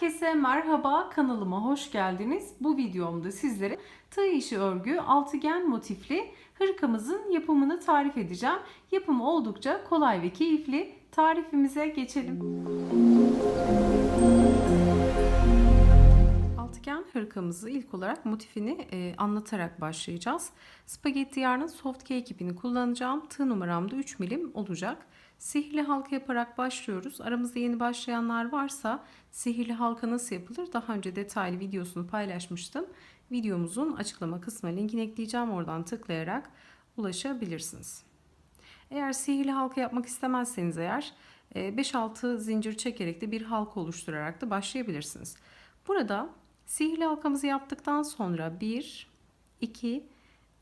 Herkese merhaba, kanalıma hoş geldiniz. Bu videomda sizlere tığ işi örgü altıgen motifli hırkamızın yapımını tarif edeceğim. Yapımı oldukça kolay ve keyifli. Tarifimize geçelim. Altıgen hırkamızı ilk olarak motifini anlatarak başlayacağız. Spagetti yarnın soft cake ipini kullanacağım. Tığ numaram da 3 milim olacak. Sihirli halka yaparak başlıyoruz. Aramızda yeni başlayanlar varsa sihirli halka nasıl yapılır? Daha önce detaylı videosunu paylaşmıştım. Videomuzun açıklama kısmına linkini ekleyeceğim. Oradan tıklayarak ulaşabilirsiniz. Eğer sihirli halka yapmak istemezseniz 5-6 zincir çekerek de bir halka oluşturarak da başlayabilirsiniz. Burada sihirli halkamızı yaptıktan sonra 1, 2,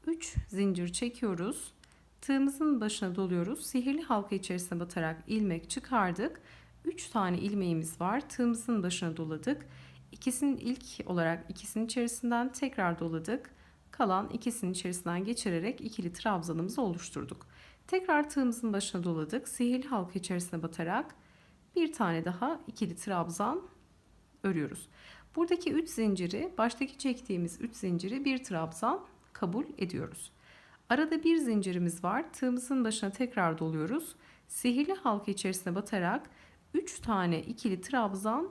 3 zincir çekiyoruz. Tığımızın başına doluyoruz. Sihirli halka içerisine batarak ilmek çıkardık. 3 tane ilmeğimiz var. Tığımızın başına doladık. İkisinin içerisinden tekrar doladık. Kalan ikisinin içerisinden geçirerek ikili trabzanımızı oluşturduk. Tekrar tığımızın başına doladık. Sihirli halka içerisine batarak bir tane daha ikili trabzan örüyoruz. Buradaki 3 zinciri, baştaki çektiğimiz 3 zinciri bir trabzan kabul ediyoruz. Arada bir zincirimiz var. Tığımızın başına tekrar doluyoruz. Sihirli halka içerisine batarak 3 tane ikili trabzan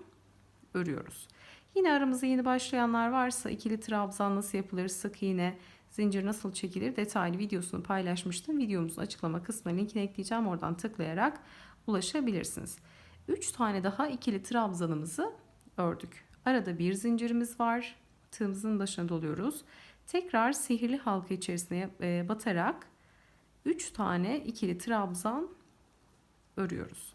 örüyoruz. Yine aramızda yeni başlayanlar varsa ikili trabzan nasıl yapılır, sık iğne, zincir nasıl çekilir detaylı videosunu paylaşmıştım. Videomuzun açıklama kısmına linkini ekleyeceğim. Oradan tıklayarak ulaşabilirsiniz. 3 tane daha ikili trabzanımızı ördük. Arada bir zincirimiz var. Tığımızın başına doluyoruz. Tekrar sihirli halka içerisine batarak 3 tane ikili trabzan örüyoruz.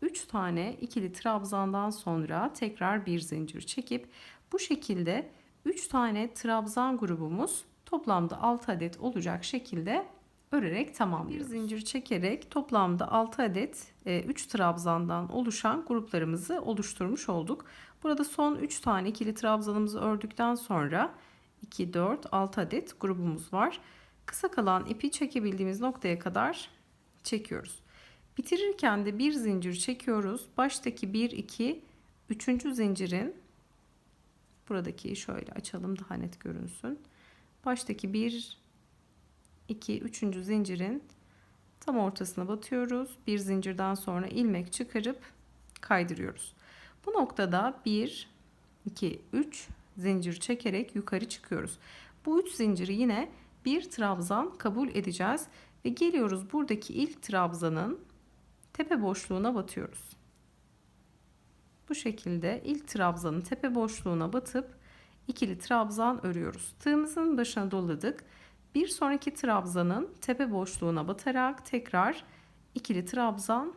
3 tane ikili trabzandan sonra tekrar bir zincir çekip bu şekilde 3 tane trabzan grubumuz toplamda 6 adet olacak şekilde örerek tamamlıyoruz. Bir zincir çekerek toplamda 6 adet 3 trabzandan oluşan gruplarımızı oluşturmuş olduk. Burada son 3 tane ikili trabzanımızı ördükten sonra 2, 4, 6 adet grubumuz var. Kısa kalan ipi çekebildiğimiz noktaya kadar çekiyoruz. Bitirirken de bir zincir çekiyoruz. Baştaki 1, 2, 3. zincirin buradaki şöyle açalım daha net görünsün. Baştaki 1, 2, 3. zincirin tam ortasına batıyoruz. Bir zincirden sonra ilmek çıkarıp kaydırıyoruz. Bu noktada 1, 2, 3 zincir çekerek yukarı çıkıyoruz. Bu 3 zinciri yine bir trabzan kabul edeceğiz ve geliyoruz buradaki ilk trabzanın tepe boşluğuna batıyoruz. Bu şekilde ilk trabzanın tepe boşluğuna batıp ikili trabzan örüyoruz. Tığımızın başına doladık. Bir sonraki trabzanın tepe boşluğuna batarak tekrar ikili trabzan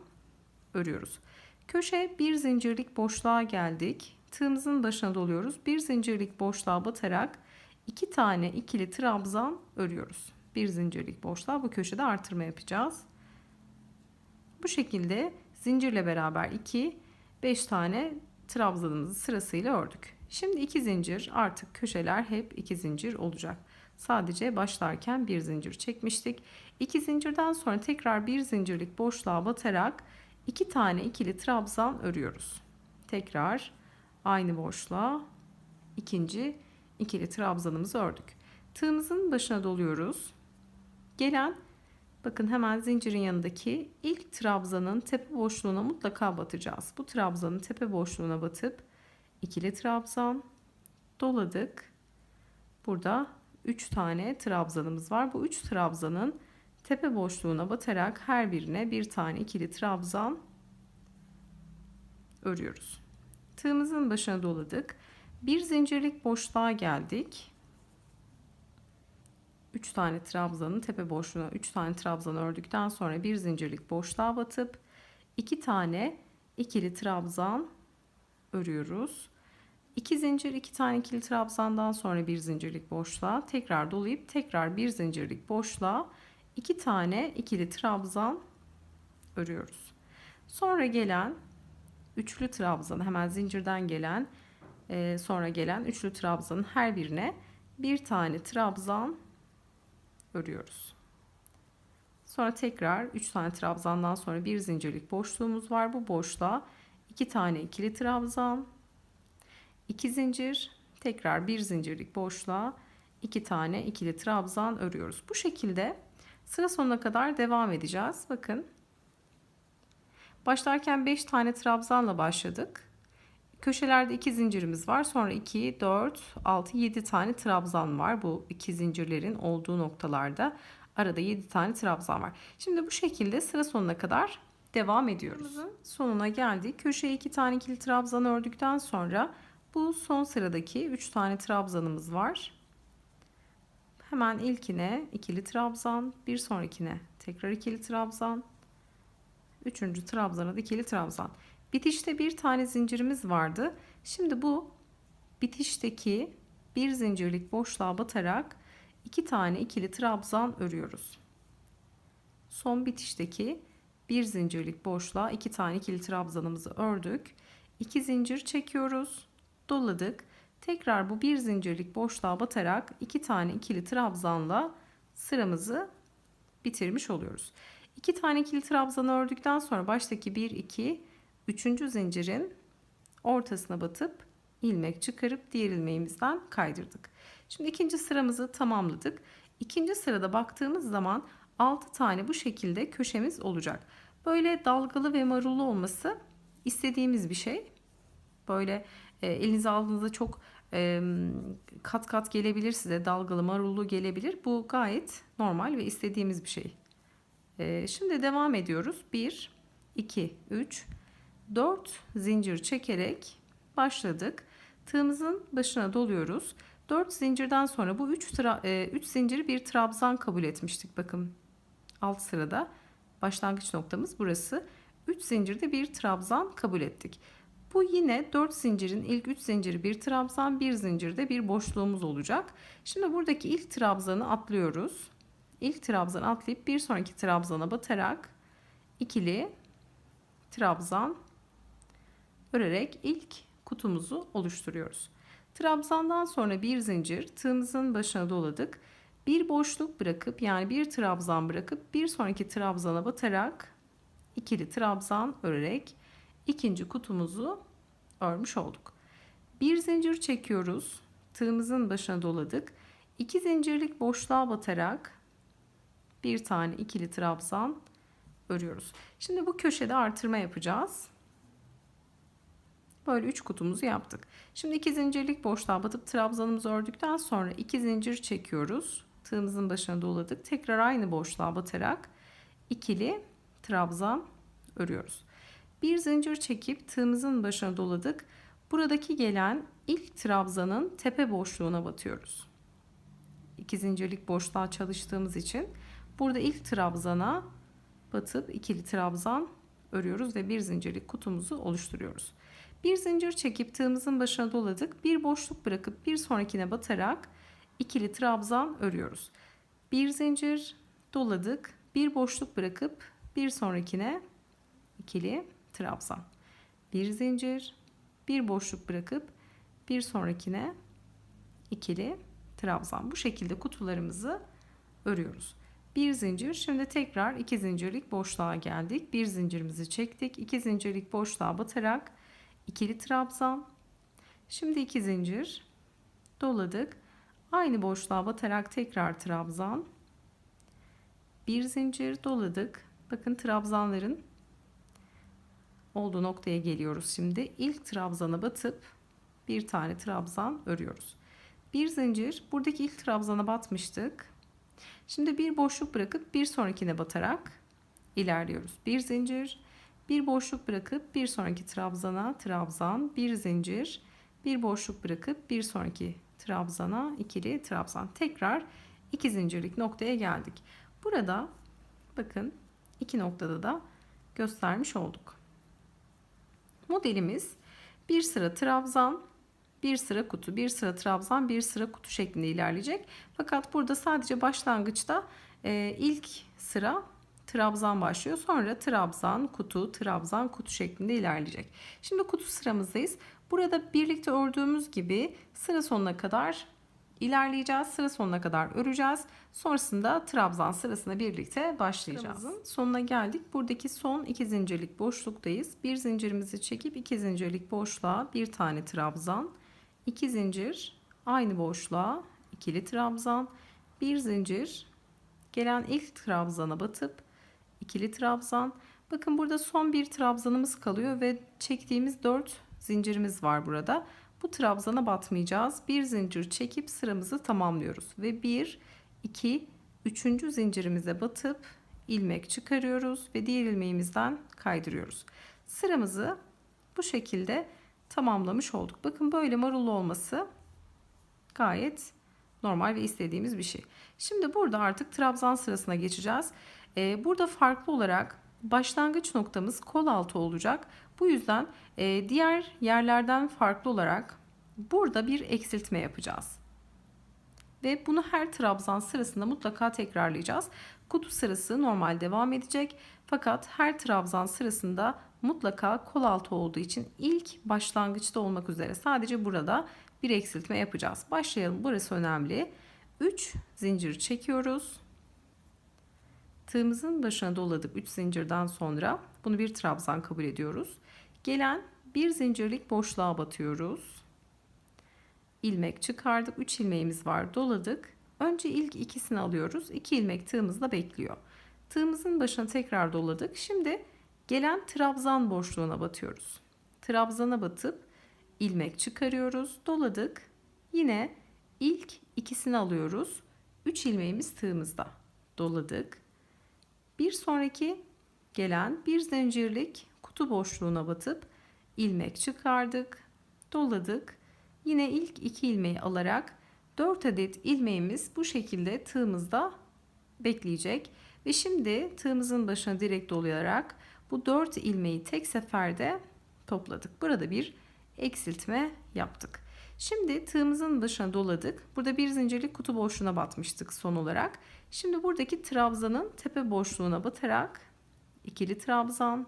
örüyoruz. Köşe bir zincirlik boşluğa geldik. Tığımızın başına doluyoruz. Bir zincirlik boşluğa batarak 2 tane ikili trabzan örüyoruz. Bir zincirlik boşluğa bu köşede artırma yapacağız. Bu şekilde zincirle beraber 2, 5 tane trabzanımızı sırasıyla ördük. Şimdi 2 zincir, artık köşeler hep 2 zincir olacak. Sadece başlarken bir zincir çekmiştik. 2 zincirden sonra tekrar bir zincirlik boşluğa batarak 2 tane ikili trabzan örüyoruz. Tekrar aynı boşluğa ikinci ikili trabzanımızı ördük. Tığımızın başına doluyoruz. Gelen, bakın hemen zincirin yanındaki ilk trabzanın tepe boşluğuna mutlaka batacağız. Bu trabzanın tepe boşluğuna batıp ikili trabzan doladık. Burada 3 tane trabzanımız var. Bu 3 trabzanın tepe boşluğuna batarak her birine bir tane ikili trabzan örüyoruz. Tığımızın başına doladık. Bir zincirlik boşluğa geldik. 3 tane trabzanın tepe boşluğuna 3 tane trabzan ördükten sonra bir zincirlik boşluğa batıp 2 tane ikili trabzan örüyoruz. 2 zincir, 2 tane ikili trabzandan sonra bir zincirlik boşluğa tekrar dolayıp tekrar bir zincirlik boşluğa 2 tane ikili trabzan örüyoruz. Sonra gelen üçlü trabzan, hemen zincirden gelen sonra gelen üçlü trabzanın her birine bir tane trabzan örüyoruz. Sonra tekrar 3 tane trabzandan sonra bir zincirlik boşluğumuz var. Bu boşluğa 2 tane ikili trabzan, 2 zincir, tekrar bir zincirlik boşluğa 2 tane ikili trabzan örüyoruz. Bu şekilde sıra sonuna kadar devam edeceğiz. Bakın. Başlarken 5 tane trabzanla başladık. Köşelerde 2 zincirimiz var. Sonra 2, 4, 6, 7 tane trabzan var. Bu 2 zincirlerin olduğu noktalarda arada 7 tane trabzan var. Şimdi bu şekilde sıra sonuna kadar devam ediyoruz. Sonuna geldik. Köşeye 2 tane ikili trabzan ördükten sonra bu son sıradaki 3 tane trabzanımız var. Hemen ilkine ikili trabzan, bir sonrakine tekrar ikili trabzan, üçüncü trabzana da ikili trabzan. Bitişte bir tane zincirimiz vardı. Şimdi bu bitişteki bir zincirlik boşluğa batarak 2 tane ikili trabzan örüyoruz. Son bitişteki bir zincirlik boşluğa 2 tane ikili trabzanımızı ördük. 2 zincir çekiyoruz. Doladık. Tekrar bu bir zincirlik boşluğa batarak 2 tane ikili trabzanla sıramızı bitirmiş oluyoruz. 2 tane ikili trabzan ördükten sonra baştaki 1 2 3. zincirin ortasına batıp ilmek çıkarıp diğer ilmeğimizden kaydırdık. Şimdi ikinci sıramızı tamamladık. İkinci sırada baktığımız zaman 6 tane bu şekilde köşemiz olacak. Böyle dalgalı ve marullu olması istediğimiz bir şey. Böyle elinize aldığınızda çok kat kat gelebilir, size dalgalı marullu gelebilir. Bu gayet normal ve istediğimiz bir şey. Şimdi devam ediyoruz. 1, 2, 3, 4 zincir çekerek başladık. Tığımızın başına doluyoruz. 4 zincirden sonra bu 3 zinciri bir trabzan kabul etmiştik. Bakın alt sırada başlangıç noktamız burası. 3 zincirde bir trabzan kabul ettik. Bu yine 4 zincirin ilk 3 zinciri bir trabzan, bir zincirde bir boşluğumuz olacak. Şimdi buradaki ilk trabzanı atlıyoruz. İlk trabzanı atlayıp bir sonraki trabzana batarak ikili trabzan örerek ilk kutumuzu oluşturuyoruz. Trabzandan sonra bir zincir, tığımızın başına doladık. Bir boşluk bırakıp, yani bir trabzan bırakıp bir sonraki trabzana batarak ikili trabzan örerek ikinci kutumuzu örmüş olduk. Bir zincir çekiyoruz. Tığımızın başına doladık. 2 zincirlik boşluğa batarak bir tane ikili trabzan örüyoruz. Şimdi bu köşede artırma yapacağız. Böyle 3 kutumuzu yaptık. Şimdi 2 zincirlik boşluğa batıp trabzanımızı ördükten sonra 2 zincir çekiyoruz. Tığımızın başına doladık. Tekrar aynı boşluğa batarak ikili trabzan örüyoruz. Bir zincir çekip tığımızın başına doladık. Buradaki gelen ilk trabzanın tepe boşluğuna batıyoruz. 2 zincirlik boşluğa çalıştığımız için burada ilk trabzana batıp ikili trabzan örüyoruz ve bir zincirlik kutumuzu oluşturuyoruz. Bir zincir çekip tığımızın başına doladık. Bir boşluk bırakıp bir sonrakine batarak ikili trabzan örüyoruz. Bir zincir doladık. Bir boşluk bırakıp bir sonrakine ikili trabzan. Bir zincir, bir boşluk bırakıp bir sonrakine ikili trabzan. Bu şekilde kutularımızı örüyoruz. Bir zincir. Şimdi tekrar 2 zincirlik boşluğa geldik. Bir zincirimizi çektik. 2 zincirlik boşluğa batarak ikili trabzan. Şimdi 2 zincir doladık. Aynı boşluğa batarak tekrar trabzan. Bir zincir doladık. Bakın trabzanların olduğu noktaya geliyoruz şimdi. İlk trabzana batıp bir tane trabzan örüyoruz. Bir zincir, buradaki ilk trabzana batmıştık. Şimdi bir boşluk bırakıp bir sonrakine batarak ilerliyoruz. Bir zincir, bir boşluk bırakıp bir sonraki trabzana trabzan, bir zincir, bir boşluk bırakıp bir sonraki trabzana ikili trabzan. Tekrar 2 zincirlik noktaya geldik. Burada bakın 2 noktada da göstermiş olduk. Modelimiz bir sıra trabzan, bir sıra kutu, bir sıra trabzan, bir sıra kutu şeklinde ilerleyecek. Fakat burada sadece başlangıçta ilk sıra trabzan başlıyor. Sonra trabzan, kutu şeklinde ilerleyecek. Şimdi kutu sıramızdayız. Burada birlikte ördüğümüz gibi sıra sonuna kadar ilerleyeceğiz. Sıra sonuna kadar öreceğiz. Sonrasında trabzan sırasına birlikte başlayacağız. Sıramızın sonuna geldik. Buradaki son 2 zincirlik boşluktayız. Bir zincirimizi çekip 2 zincirlik boşluğa bir tane trabzan, 2 zincir, aynı boşluğa ikili trabzan, bir zincir, gelen ilk trabzana batıp ikili trabzan. Bakın burada son bir trabzanımız kalıyor ve çektiğimiz 4 zincirimiz var burada. Bu trabzana batmayacağız. Bir zincir çekip sıramızı tamamlıyoruz ve 1 2 3. zincirimize batıp ilmek çıkarıyoruz ve diğer ilmeğimizden kaydırıyoruz. Sıramızı bu şekilde tamamlamış olduk. Bakın böyle marullu olması gayet normal ve istediğimiz bir şey. Şimdi burada artık trabzan sırasına geçeceğiz. Burada farklı olarak başlangıç noktamız kol altı olacak. Bu yüzden diğer yerlerden farklı olarak burada bir eksiltme yapacağız. Ve bunu her trabzan sırasında mutlaka tekrarlayacağız. Kutu sırası normal devam edecek. Fakat her trabzan sırasında mutlaka kol altı olduğu için ilk başlangıçta olmak üzere sadece burada bir eksiltme yapacağız. Başlayalım. Burası önemli. 3 zincir çekiyoruz. Tığımızın başına doladık 3 zincirden sonra bunu bir trabzan kabul ediyoruz. Gelen bir zincirlik boşluğa batıyoruz. İlmek çıkardık. 3 ilmeğimiz var. Doladık. Önce ilk ikisini alıyoruz. 2 ilmek tığımızda bekliyor. Tığımızın başına tekrar doladık. Şimdi gelen trabzan boşluğuna batıyoruz. Trabzana batıp ilmek çıkarıyoruz. Doladık. Yine ilk ikisini alıyoruz. 3 ilmeğimiz tığımızda. Doladık. Bir sonraki gelen bir zincirlik kutu boşluğuna batıp ilmek çıkardık. Doladık. Yine ilk 2 ilmeği alarak 4 adet ilmeğimiz bu şekilde tığımızda bekleyecek. Ve şimdi tığımızın başına direkt dolayarak bu 4 ilmeği tek seferde topladık. Burada bir eksiltme yaptık. Şimdi tığımızın başına doladık. Burada bir zincirlik kutu boşluğuna batmıştık son olarak. Şimdi buradaki trabzanın tepe boşluğuna batarak ikili trabzan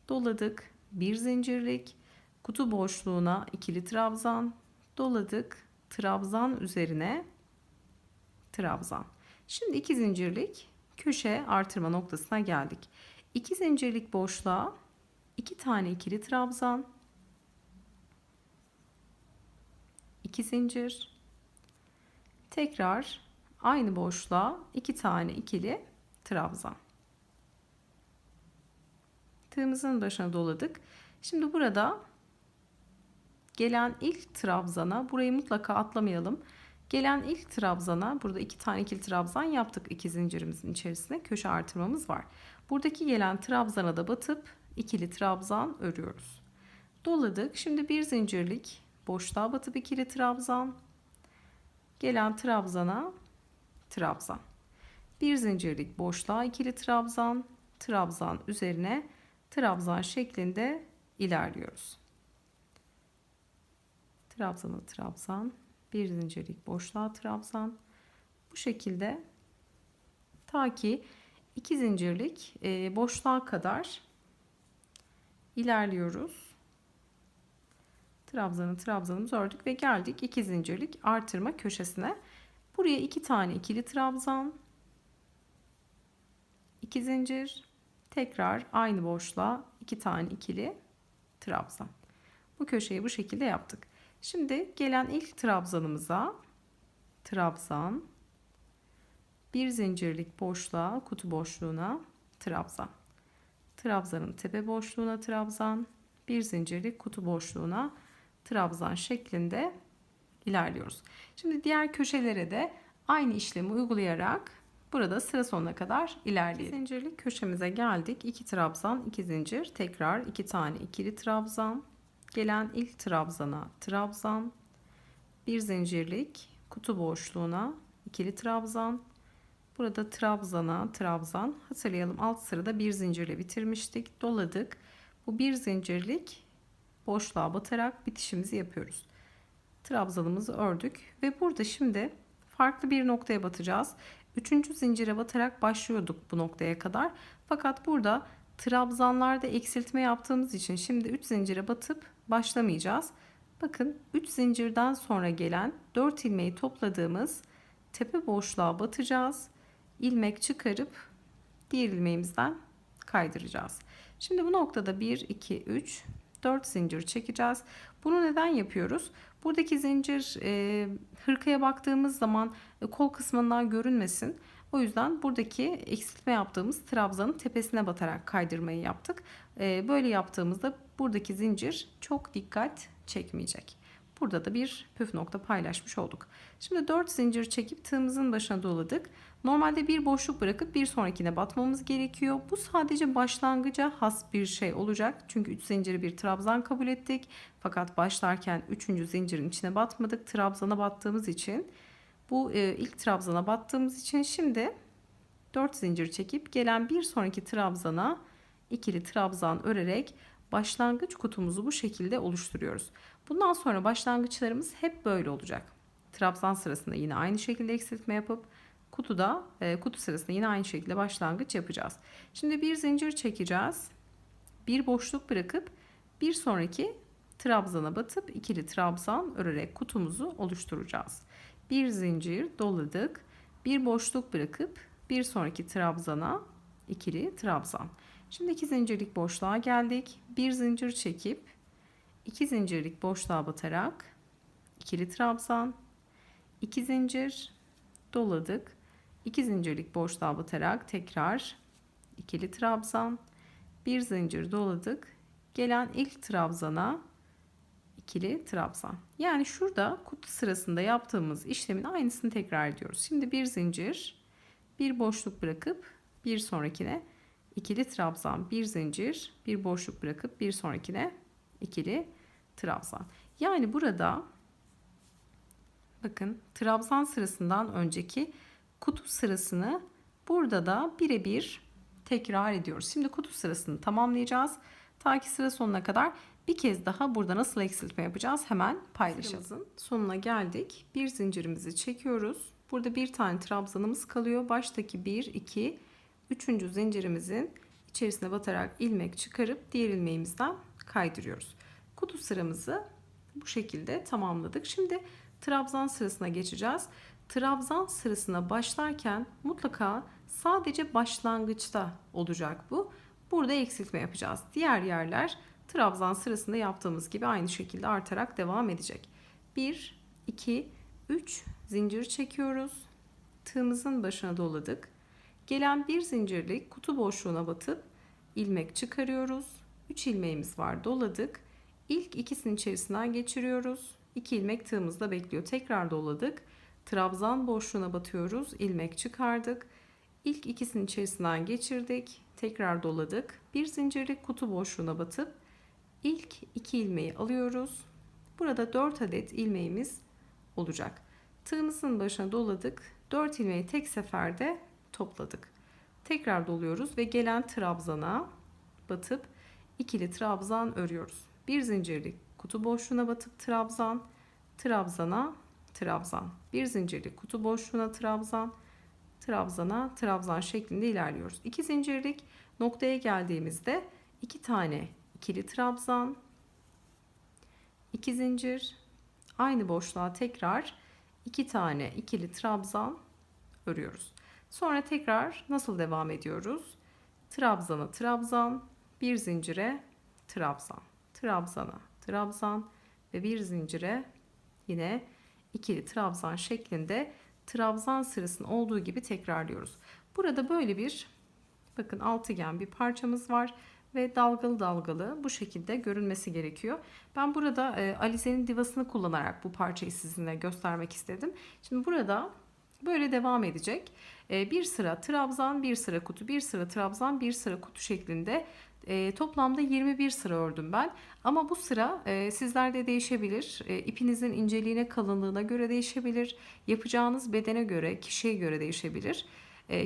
doladık. Bir zincirlik kutu boşluğuna ikili trabzan doladık. Trabzan üzerine trabzan. Şimdi 2 zincirlik köşe artırma noktasına geldik. 2 zincirlik boşluğa 2 tane ikili trabzan, 2 zincir, tekrar aynı boşluğa 2 tane ikili trabzan. Tığımızın başına doladık. Şimdi burada gelen ilk trabzana, burayı mutlaka atlamayalım. Gelen ilk trabzana burada 2 tane ikili trabzan yaptık. 2 zincirimizin içerisine köşe artırmamız var. Buradaki gelen trabzana da batıp ikili trabzan örüyoruz. Doladık. Şimdi bir zincirlik boşluğa batıp ikili trabzan. Gelen trabzana trabzan. Bir zincirlik boşluğa ikili trabzan. Trabzan üzerine trabzan şeklinde ilerliyoruz. Trabzana trabzan. Bir zincirlik boşluğa trabzan. Bu şekilde ta ki 2 zincirlik boşluğa kadar ilerliyoruz. Trabzanımızı ördük ve geldik 2 zincirlik artırma köşesine. Buraya 2 tane ikili trabzan, 2 zincir, tekrar aynı boşluğa 2 tane ikili trabzan. Bu köşeyi bu şekilde yaptık. Şimdi gelen ilk trabzanımıza trabzan, bir zincirlik boşluğa, kutu boşluğuna trabzan. Trabzanın tepe boşluğuna trabzan, bir zincirlik kutu boşluğuna trabzan şeklinde ilerliyoruz. Şimdi diğer köşelere de aynı işlemi uygulayarak burada sıra sonuna kadar ilerleyelim. 2 zincirlik köşemize geldik. 2 trabzan, 2 zincir, tekrar 2 tane ikili trabzan. Gelen ilk trabzana trabzan, bir zincirlik kutu boşluğuna ikili trabzan. Burada trabzana trabzan. Hatırlayalım, alt sırada bir zincirle bitirmiştik. Doladık. Bu bir zincirlik boşluğa batarak bitişimizi yapıyoruz. Trabzanımızı ördük ve burada şimdi farklı bir noktaya batacağız. 3. zincire batarak başlıyorduk bu noktaya kadar. Fakat burada trabzanlarda eksiltme yaptığımız için şimdi 3 zincire batıp başlamayacağız. Bakın 3 zincirden sonra gelen 4 ilmeği topladığımız tepe boşluğa batacağız. İlmek çıkarıp diğer ilmeğimizden kaydıracağız. Şimdi bu noktada 1, 2, 3, 4 zincir çekeceğiz. Bunu neden yapıyoruz? Buradaki zincir hırkaya baktığımız zaman kol kısmından görünmesin. O yüzden buradaki eksiltme yaptığımız trabzanın tepesine batarak kaydırmayı yaptık. Böyle yaptığımızda buradaki zincir çok dikkat çekmeyecek. Burada da bir püf nokta paylaşmış olduk. Şimdi 4 zincir çekip tığımızın başına doladık. Normalde bir boşluk bırakıp bir sonrakine batmamız gerekiyor. Bu sadece başlangıca has bir şey olacak. Çünkü 3 zinciri bir trabzan kabul ettik. Fakat başlarken 3. zincirin içine batmadık. Trabzana battığımız için bu ilk trabzana battığımız için şimdi 4 zincir çekip gelen bir sonraki trabzana ikili trabzan örerek başlangıç kutumuzu bu şekilde oluşturuyoruz. Bundan sonra başlangıçlarımız hep böyle olacak. Trabzan sırasında yine aynı şekilde eksiltme yapıp kutu sırasında yine aynı şekilde başlangıç yapacağız. Şimdi bir zincir çekeceğiz. Bir boşluk bırakıp bir sonraki trabzana batıp ikili trabzan örerek kutumuzu oluşturacağız. Bir zincir doladık. Bir boşluk bırakıp bir sonraki trabzana ikili trabzan. Şimdi 2 zincirlik boşluğa geldik. Bir zincir çekip 2 zincirlik boşluğa batarak ikili trabzan, 2 zincir doladık. 2 zincirlik boşluğa batarak tekrar ikili trabzan, bir zincir doladık. Gelen ilk trabzana ikili trabzan. Yani şurada kutu sırasında yaptığımız işlemin aynısını tekrar ediyoruz. Şimdi bir zincir, bir boşluk bırakıp bir sonrakine ikili trabzan, bir zincir, bir boşluk bırakıp bir sonrakine ikili trabzan. Yani burada bakın trabzan sırasından önceki kutu sırasını burada da birebir tekrar ediyoruz. Şimdi kutu sırasını tamamlayacağız. Ta ki sıra sonuna kadar bir kez daha burada nasıl eksiltme yapacağız hemen paylaşalım. Sıramızın sonuna geldik. Bir zincirimizi çekiyoruz. Burada bir tane trabzanımız kalıyor. Baştaki 1, 2, 3. zincirimizin içerisine batarak ilmek çıkarıp diğer ilmeğimizden kaydırıyoruz. Kutu sıramızı bu şekilde tamamladık. Şimdi trabzan sırasına geçeceğiz. Trabzan sırasına başlarken mutlaka sadece başlangıçta olacak bu. Burada eksiltme yapacağız. Diğer yerler trabzan sırasında yaptığımız gibi aynı şekilde artarak devam edecek. 1, 2, 3 zincir çekiyoruz. Tığımızın başına doladık. Gelen bir zincirlik kutu boşluğuna batıp ilmek çıkarıyoruz. 3 ilmeğimiz var, doladık. İlk ikisinin içerisinden geçiriyoruz. 2 ilmek tığımızda bekliyor. Tekrar doladık. Trabzan boşluğuna batıyoruz. İlmek çıkardık. İlk ikisinin içerisinden geçirdik. Tekrar doladık. Bir zincirlik kutu boşluğuna batıp ilk 2 ilmeği alıyoruz. Burada 4 adet ilmeğimiz olacak. Tığımızın başına doladık. 4 ilmeği tek seferde topladık. Tekrar doluyoruz ve gelen trabzana batıp ikili trabzan örüyoruz. Bir zincirlik kutu boşluğuna batıp trabzan, trabzana, trabzan. Bir zincirlik kutu boşluğuna trabzan, trabzana, trabzan şeklinde ilerliyoruz. 2 zincirlik noktaya geldiğimizde 2 tane ikili trabzan, 2 zincir, aynı boşluğa tekrar 2 tane ikili trabzan örüyoruz. Sonra tekrar nasıl devam ediyoruz? Trabzana trabzan, bir zincire trabzan, trabzana trabzan ve bir zincire yine ikili trabzan şeklinde trabzan sırasının olduğu gibi tekrarlıyoruz. Burada böyle bir bakın altıgen bir parçamız var ve dalgalı dalgalı bu şekilde görünmesi gerekiyor. Ben burada Alize'nin divasını kullanarak bu parçayı sizinle göstermek istedim. Şimdi burada böyle devam edecek. Bir sıra trabzan, bir sıra kutu, bir sıra trabzan, bir sıra kutu şeklinde toplamda 21 sıra ördüm ben. Ama bu sıra sizlerde değişebilir. İpinizin inceliğine, kalınlığına göre değişebilir. Yapacağınız bedene göre, kişiye göre değişebilir.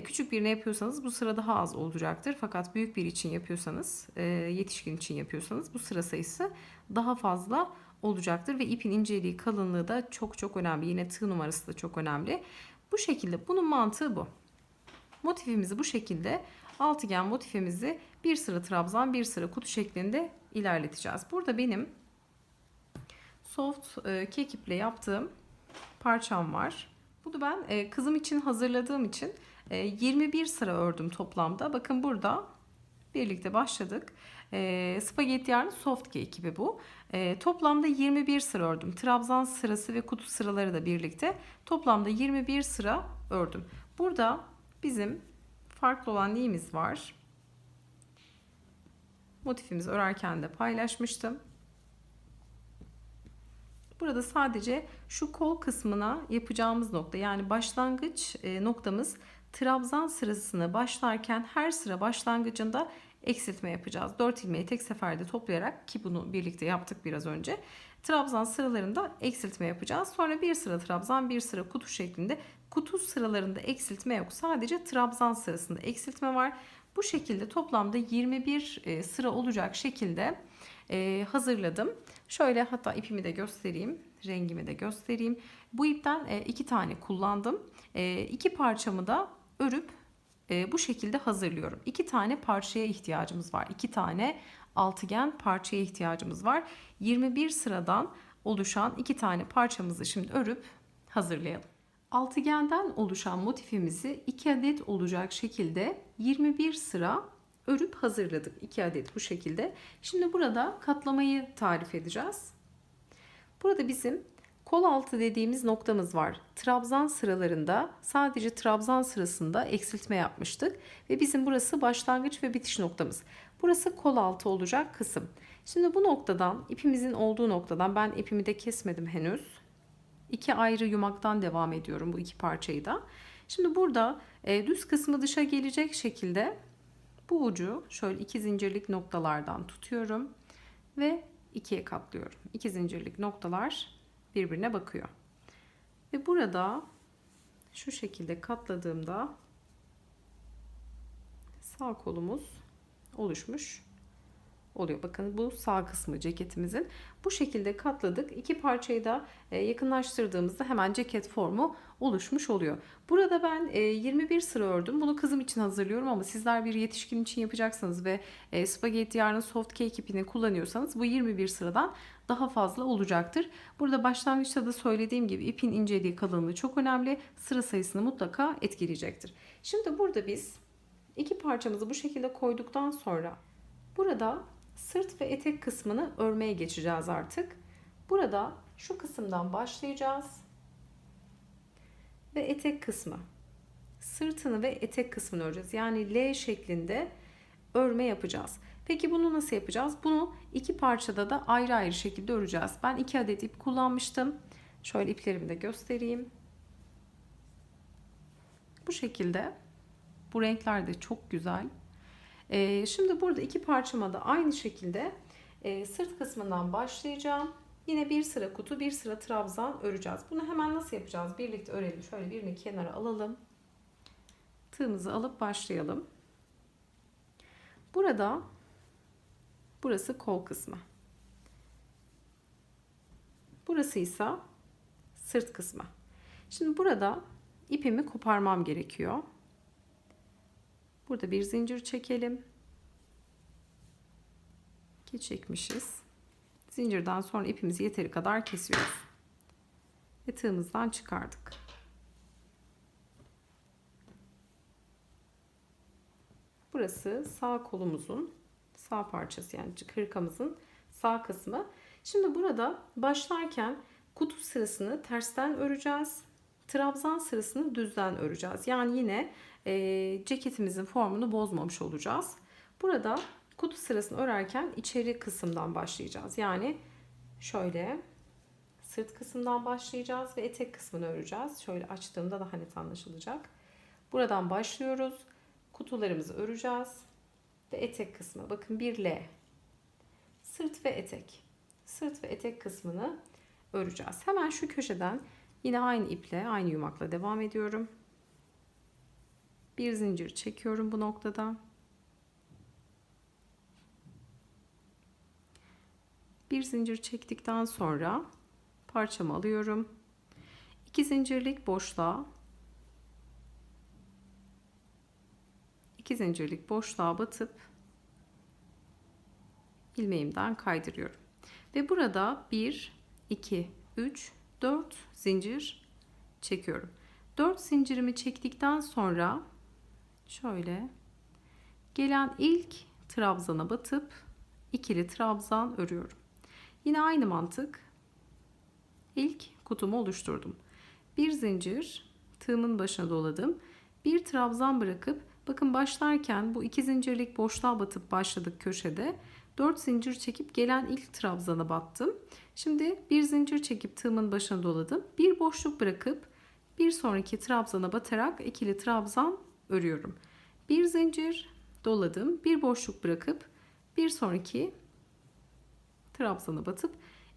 Küçük birine yapıyorsanız bu sıra daha az olacaktır. Fakat büyük bir için yapıyorsanız, yetişkin için yapıyorsanız bu sıra sayısı daha fazla olacaktır. Ve ipin inceliği, kalınlığı da çok çok önemli. Yine tığ numarası da çok önemli. Bu şekilde bunun mantığı bu. Motifimizi bu şekilde altıgen motifimizi bir sıra trabzan bir sıra kutu şeklinde ilerleteceğiz. Burada benim soft kek iple yaptığım parçam var. Bunu ben kızım için hazırladığım için 21 sıra ördüm toplamda. Bakın burada birlikte başladık. Spagetti yarn soft cake gibi bu. Toplamda 21 sıra ördüm. Trabzan sırası ve kutu sıraları da birlikte toplamda 21 sıra ördüm. Burada bizim farklı olan neyimiz var? Motifimizi örerken de paylaşmıştım. Burada sadece şu kol kısmına yapacağımız nokta, yani başlangıç noktamız, trabzan sırasını başlarken her sıra başlangıcında eksiltme yapacağız. 4 ilmeği tek seferde toplayarak, ki bunu birlikte yaptık biraz önce. Trabzan sıralarında eksiltme yapacağız. Sonra bir sıra trabzan, bir sıra kutu şeklinde. Kutu sıralarında eksiltme yok. Sadece trabzan sırasında eksiltme var. Bu şekilde toplamda 21 sıra olacak şekilde hazırladım. Şöyle, hatta ipimi de göstereyim. Rengimi de göstereyim. Bu ipten 2 tane kullandım. 2 parçamı da örüp bu şekilde hazırlıyorum. 2 tane parçaya ihtiyacımız var. 2 tane altıgen parçaya ihtiyacımız var. 21 sıradan oluşan 2 tane parçamızı şimdi örüp hazırlayalım. Altıgenden oluşan motifimizi 2 adet olacak şekilde 21 sıra örüp hazırladık. 2 adet bu şekilde. Şimdi burada katlamayı tarif edeceğiz. Burada bizim kol altı dediğimiz noktamız var. Trabzan sıralarında, sadece trabzan sırasında eksiltme yapmıştık. Ve bizim burası başlangıç ve bitiş noktamız. Burası kol altı olacak kısım. Şimdi bu noktadan, ipimizin olduğu noktadan, ben ipimi de kesmedim henüz. 2 ayrı yumaktan devam ediyorum bu 2 parçayı da. Şimdi burada düz kısmı dışa gelecek şekilde bu ucu şöyle 2 zincirlik noktalardan tutuyorum ve 2'ye katlıyorum. 2 zincirlik noktalar birbirine bakıyor. Ve burada şu şekilde katladığımda sağ kolumuz oluşmuş oluyor. Bakın bu sağ kısmı ceketimizin. Bu şekilde katladık. 2 parçayı da yakınlaştırdığımızda hemen ceket formu oluşmuş oluyor. Burada ben 21 sıra ördüm. Bunu kızım için hazırlıyorum ama sizler bir yetişkin için yapacaksanız ve spagetti yarnın soft cake ipini kullanıyorsanız bu 21 sıradan daha fazla olacaktır. Burada başlangıçta da söylediğim gibi ipin inceliği, kalınlığı çok önemli. Sıra sayısını mutlaka etkileyecektir. Şimdi burada biz 2 parçamızı bu şekilde koyduktan sonra burada sırt ve etek kısmını örmeye geçeceğiz artık. Burada şu kısımdan başlayacağız. Ve etek kısmı. Sırtını ve etek kısmını öreceğiz. Yani L şeklinde örme yapacağız. Peki bunu nasıl yapacağız? Bunu 2 parçada da ayrı ayrı şekilde öreceğiz. Ben 2 adet ip kullanmıştım. Şöyle iplerimi de göstereyim. Bu şekilde. Bu renkler de çok güzel. Şimdi burada 2 parçama da aynı şekilde sırt kısmından başlayacağım. Yine bir sıra kutu, bir sıra trabzan öreceğiz. Bunu hemen nasıl yapacağız? Birlikte örelim. Şöyle birini kenara alalım. Tığımızı alıp başlayalım. Burada burası kol kısmı. Burası ise sırt kısmı. Şimdi burada ipimi koparmam gerekiyor. Burada bir zincir çekelim. 2 çekmişiz. Zincirden sonra ipimizi yeteri kadar kesiyoruz. Ve tığımızdan çıkardık. Burası sağ kolumuzun sağ parçası, yani hırkamızın sağ kısmı. Şimdi burada başlarken kutu sırasını tersten öreceğiz. Trabzan sırasını düzden öreceğiz. Yani yine ceketimizin formunu bozmamış olacağız. Burada kutu sırasını örerken içeri kısımdan başlayacağız. Yani şöyle sırt kısmından başlayacağız ve etek kısmını öreceğiz. Şöyle açtığımda daha net anlaşılacak. Buradan başlıyoruz. Kutularımızı öreceğiz. Ve etek kısmı. Bakın bir L. Sırt ve etek. Sırt ve etek kısmını öreceğiz. Hemen şu köşeden yine aynı iple, aynı yumakla devam ediyorum. Bir zincir çekiyorum bu noktada. Bir zincir çektikten sonra parçamı alıyorum. 2 zincirlik boşluğa 2 zincirlik boşluğa batıp ilmeğimden kaydırıyorum. Ve burada 1, 2, 3, 4 zincir çekiyorum. 4 zincirimi çektikten sonra şöyle gelen ilk trabzana batıp ikili trabzan örüyorum. Yine aynı mantık. İlk kutumu oluşturdum. Bir zincir, tığımın başına doladım. Bir trabzan bırakıp, bakın başlarken bu 2 zincirlik boşluğa batıp başladık köşede. 4 zincir çekip gelen ilk trabzana battım. Şimdi bir zincir çekip tığımın başına doladım. Bir boşluk bırakıp bir sonraki trabzana batarak ikili trabzan örüyorum. Bir zincir doladım. Bir boşluk bırakıp bir sonraki trabzana batıp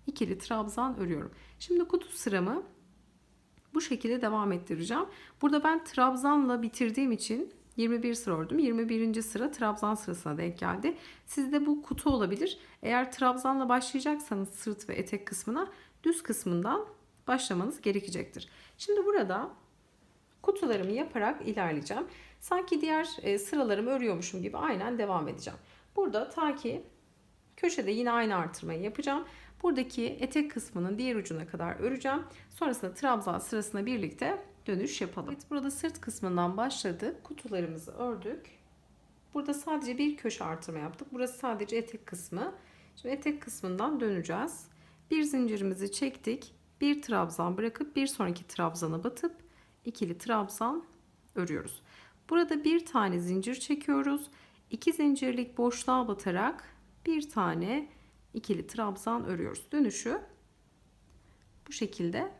ikili trabzan örüyorum. Şimdi kutu sıramı bu şekilde devam ettireceğim. Burada ben trabzanla bitirdiğim için 21 sıra ördüm. 21. sıra trabzan sırasına denk geldi. Sizde bu kutu olabilir. Eğer trabzanla başlayacaksanız sırt ve etek kısmına düz kısmından başlamanız gerekecektir. Şimdi burada kutularımı yaparak ilerleyeceğim. Sanki diğer sıralarımı örüyormuşum gibi aynen devam edeceğim. Burada ta ki köşede yine aynı artırmayı yapacağım. Buradaki etek kısmının diğer ucuna kadar öreceğim. Sonrasında trabzan sırasına birlikte dönüş yapalım. Evet, burada sırt kısmından başladık. Kutularımızı ördük. Burada sadece bir köşe artırma yaptık. Burası sadece etek kısmı. Şimdi etek kısmından döneceğiz. Bir zincirimizi çektik. Bir trabzan bırakıp bir sonraki trabzana batıp ikili trabzan örüyoruz. Burada bir tane zincir çekiyoruz. 2 zincirlik boşluğa batarak bir tane ikili trabzan örüyoruz. Dönüşü bu şekilde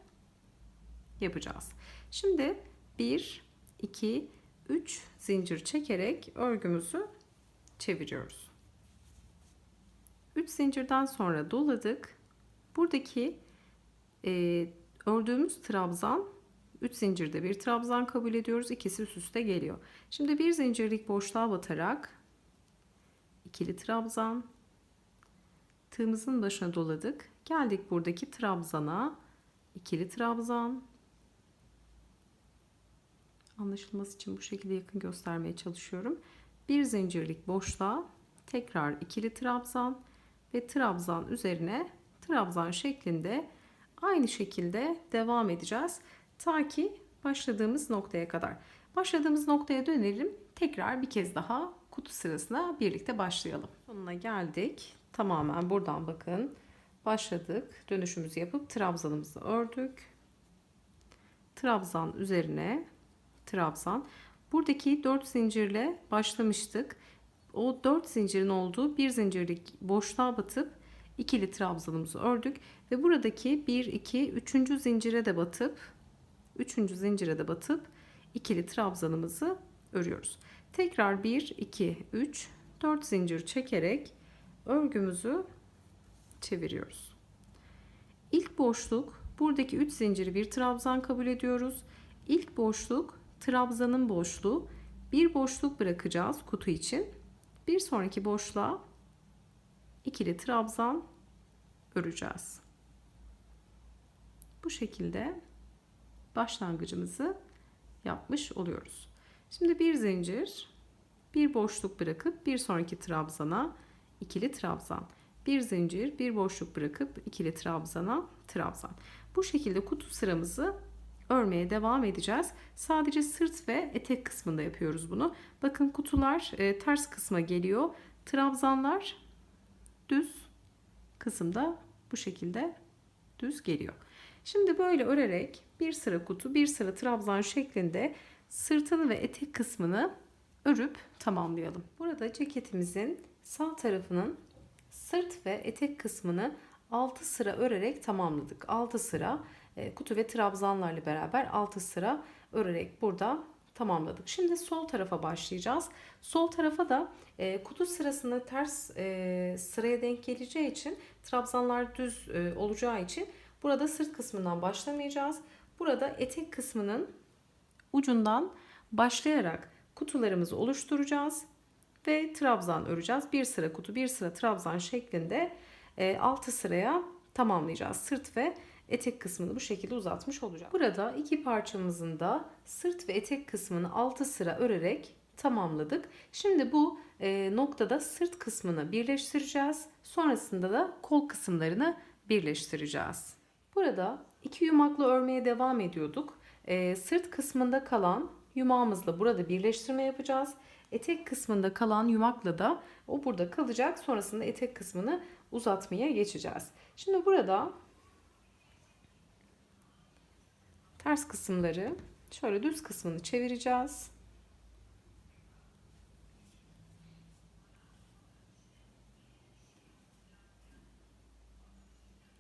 yapacağız. Şimdi 1, 2, 3 zincir çekerek örgümüzü çeviriyoruz. 3 zincirden sonra doladık. Buradaki ördüğümüz trabzan 3 zincirde bir trabzan kabul ediyoruz. İkisi üst üste geliyor. Şimdi bir zincirlik boşluğa batarak ikili trabzan, tığımızın başına doladık. Geldik buradaki trabzana, ikili trabzan. Anlaşılması için bu şekilde yakın göstermeye çalışıyorum. Bir zincirlik boşluğa tekrar ikili trabzan ve trabzan üzerine trabzan şeklinde aynı şekilde devam edeceğiz. Ta ki başladığımız noktaya kadar. Başladığımız noktaya dönelim. Tekrar bir kez daha kutu sırasına birlikte başlayalım. Sonuna geldik. Tamamen buradan bakın. Başladık. Dönüşümüzü yapıp trabzanımızı ördük. Trabzan üzerine trabzan. Buradaki 4 zincirle başlamıştık. O 4 zincirin olduğu bir zincirlik boşluğa batıp ikili trabzanımızı ördük ve buradaki 1 2 3. zincire de batıp 3. zincire de batıp ikili trabzanımızı örüyoruz. Tekrar 1 2 3 4 zincir çekerek örgümüzü çeviriyoruz. İlk boşluk, buradaki 3 zinciri bir trabzan kabul ediyoruz. İlk boşluk trabzanın boşluğu. Bir boşluk bırakacağız kutu için. Bir sonraki boşluğa ikili trabzan öreceğiz. Bu şekilde başlangıcımızı yapmış oluyoruz. Şimdi bir zincir, bir boşluk bırakıp bir sonraki trabzana ikili trabzan. Bir zincir, bir boşluk bırakıp ikili trabzana trabzan. Bu şekilde kutu sıramızı örmeye devam edeceğiz. Sadece sırt ve etek kısmında yapıyoruz bunu. Bakın kutular ters kısma geliyor. Trabzanlar düz kısımda bu şekilde düz geliyor. Şimdi böyle örerek bir sıra kutu, bir sıra trabzan şeklinde sırtını ve etek kısmını örüp tamamlayalım. Burada ceketimizin sağ tarafının sırt ve etek kısmını 6 sıra örerek tamamladık. 6 sıra kutu ve trabzanlarla beraber 6 sıra örerek burada tamamladık. Şimdi sol tarafa başlayacağız. Sol tarafa da kutu sırasında ters sıraya denk geleceği için trabzanlar düz olacağı için burada sırt kısmından başlamayacağız. Burada etek kısmının ucundan başlayarak kutularımızı oluşturacağız ve trabzan öreceğiz. Bir sıra kutu, bir sıra trabzan şeklinde 6 sıraya tamamlayacağız. Sırt ve etek kısmını bu şekilde uzatmış olacağız. Burada iki parçamızın da sırt ve etek kısmını 6 sıra örerek tamamladık. Şimdi bu noktada sırt kısmını birleştireceğiz. Sonrasında da kol kısımlarını birleştireceğiz. Burada iki yumakla örmeye devam ediyorduk. Sırt kısmında kalan yumağımızla burada birleştirme yapacağız. Etek kısmında kalan yumakla da o burada kalacak. Sonrasında etek kısmını uzatmaya geçeceğiz. Şimdi burada ters kısımları şöyle düz kısmını çevireceğiz.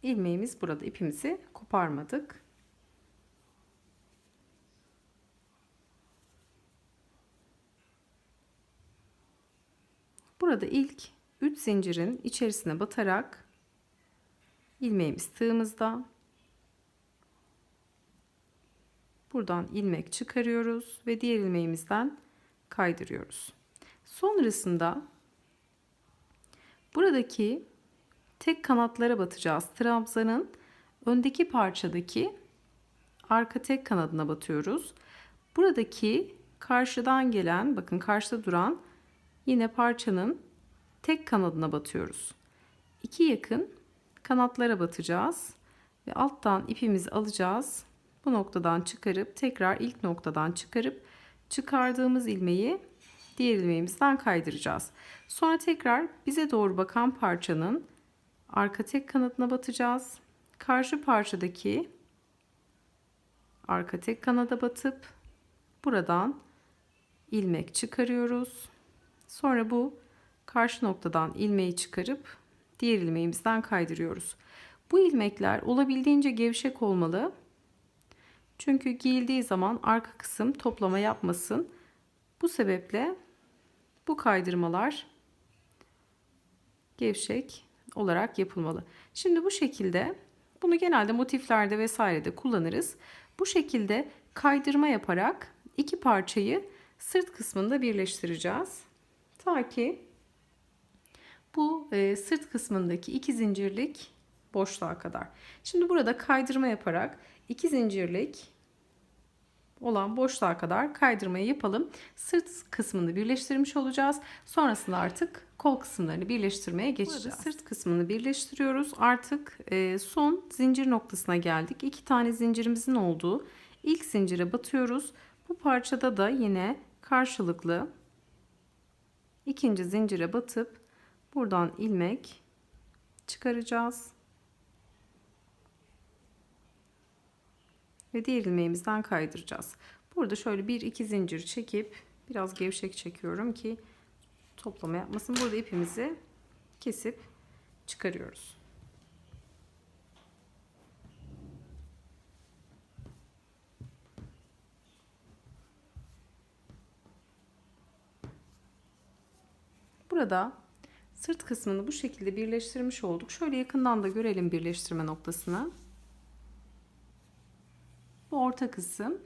İlmeğimiz burada, ipimizi koparmadık. Burada ilk 3 zincirin içerisine batarak ilmeğimiz tığımızda. Buradan ilmek çıkarıyoruz ve diğer ilmeğimizden kaydırıyoruz. Sonrasında buradaki tek kanatlara batacağız. Trabzanın öndeki parçadaki arka tek kanadına batıyoruz. Buradaki karşıdan gelen, bakın karşıda duran yine parçanın tek kanadına batıyoruz. İki yakın kanatlara batacağız ve alttan ipimizi alacağız. Bu noktadan çıkarıp tekrar ilk noktadan çıkarıp çıkardığımız ilmeği diğer ilmeğimizden kaydıracağız. Sonra tekrar bize doğru bakan parçanın arka tek kanadına batacağız. Karşı parçadaki arka tek kanada batıp buradan ilmek çıkarıyoruz. Sonra bu karşı noktadan ilmeği çıkarıp diğer ilmeğimizden kaydırıyoruz. Bu ilmekler olabildiğince gevşek olmalı. Çünkü giyildiği zaman arka kısım toplama yapmasın. Bu sebeple bu kaydırmalar gevşek olarak yapılmalı. Şimdi bu şekilde, bunu genelde motiflerde vesairede kullanırız. Bu şekilde kaydırma yaparak iki parçayı sırt kısmında birleştireceğiz. Ta ki bu sırt kısmındaki iki zincirlik boşluğa kadar. Şimdi burada kaydırma yaparak iki zincirlik olan boşluğa kadar kaydırmayı yapalım. Sırt kısmını birleştirmiş olacağız. Sonrasında artık kol kısımlarını birleştirmeye geçeceğiz. Burada sırt kısmını birleştiriyoruz. Artık son zincir noktasına geldik. İki tane zincirimizin olduğu ilk zincire batıyoruz. Bu parçada da yine karşılıklı ikinci zincire batıp buradan ilmek çıkaracağız. Ve diğer ilmeğimizden kaydıracağız. Burada şöyle bir iki zincir çekip biraz gevşek çekiyorum ki toplama yapmasın. Burada ipimizi kesip çıkarıyoruz. Burada sırt kısmını bu şekilde birleştirmiş olduk. Şöyle yakından da görelim birleştirme noktasını. Bu orta kısım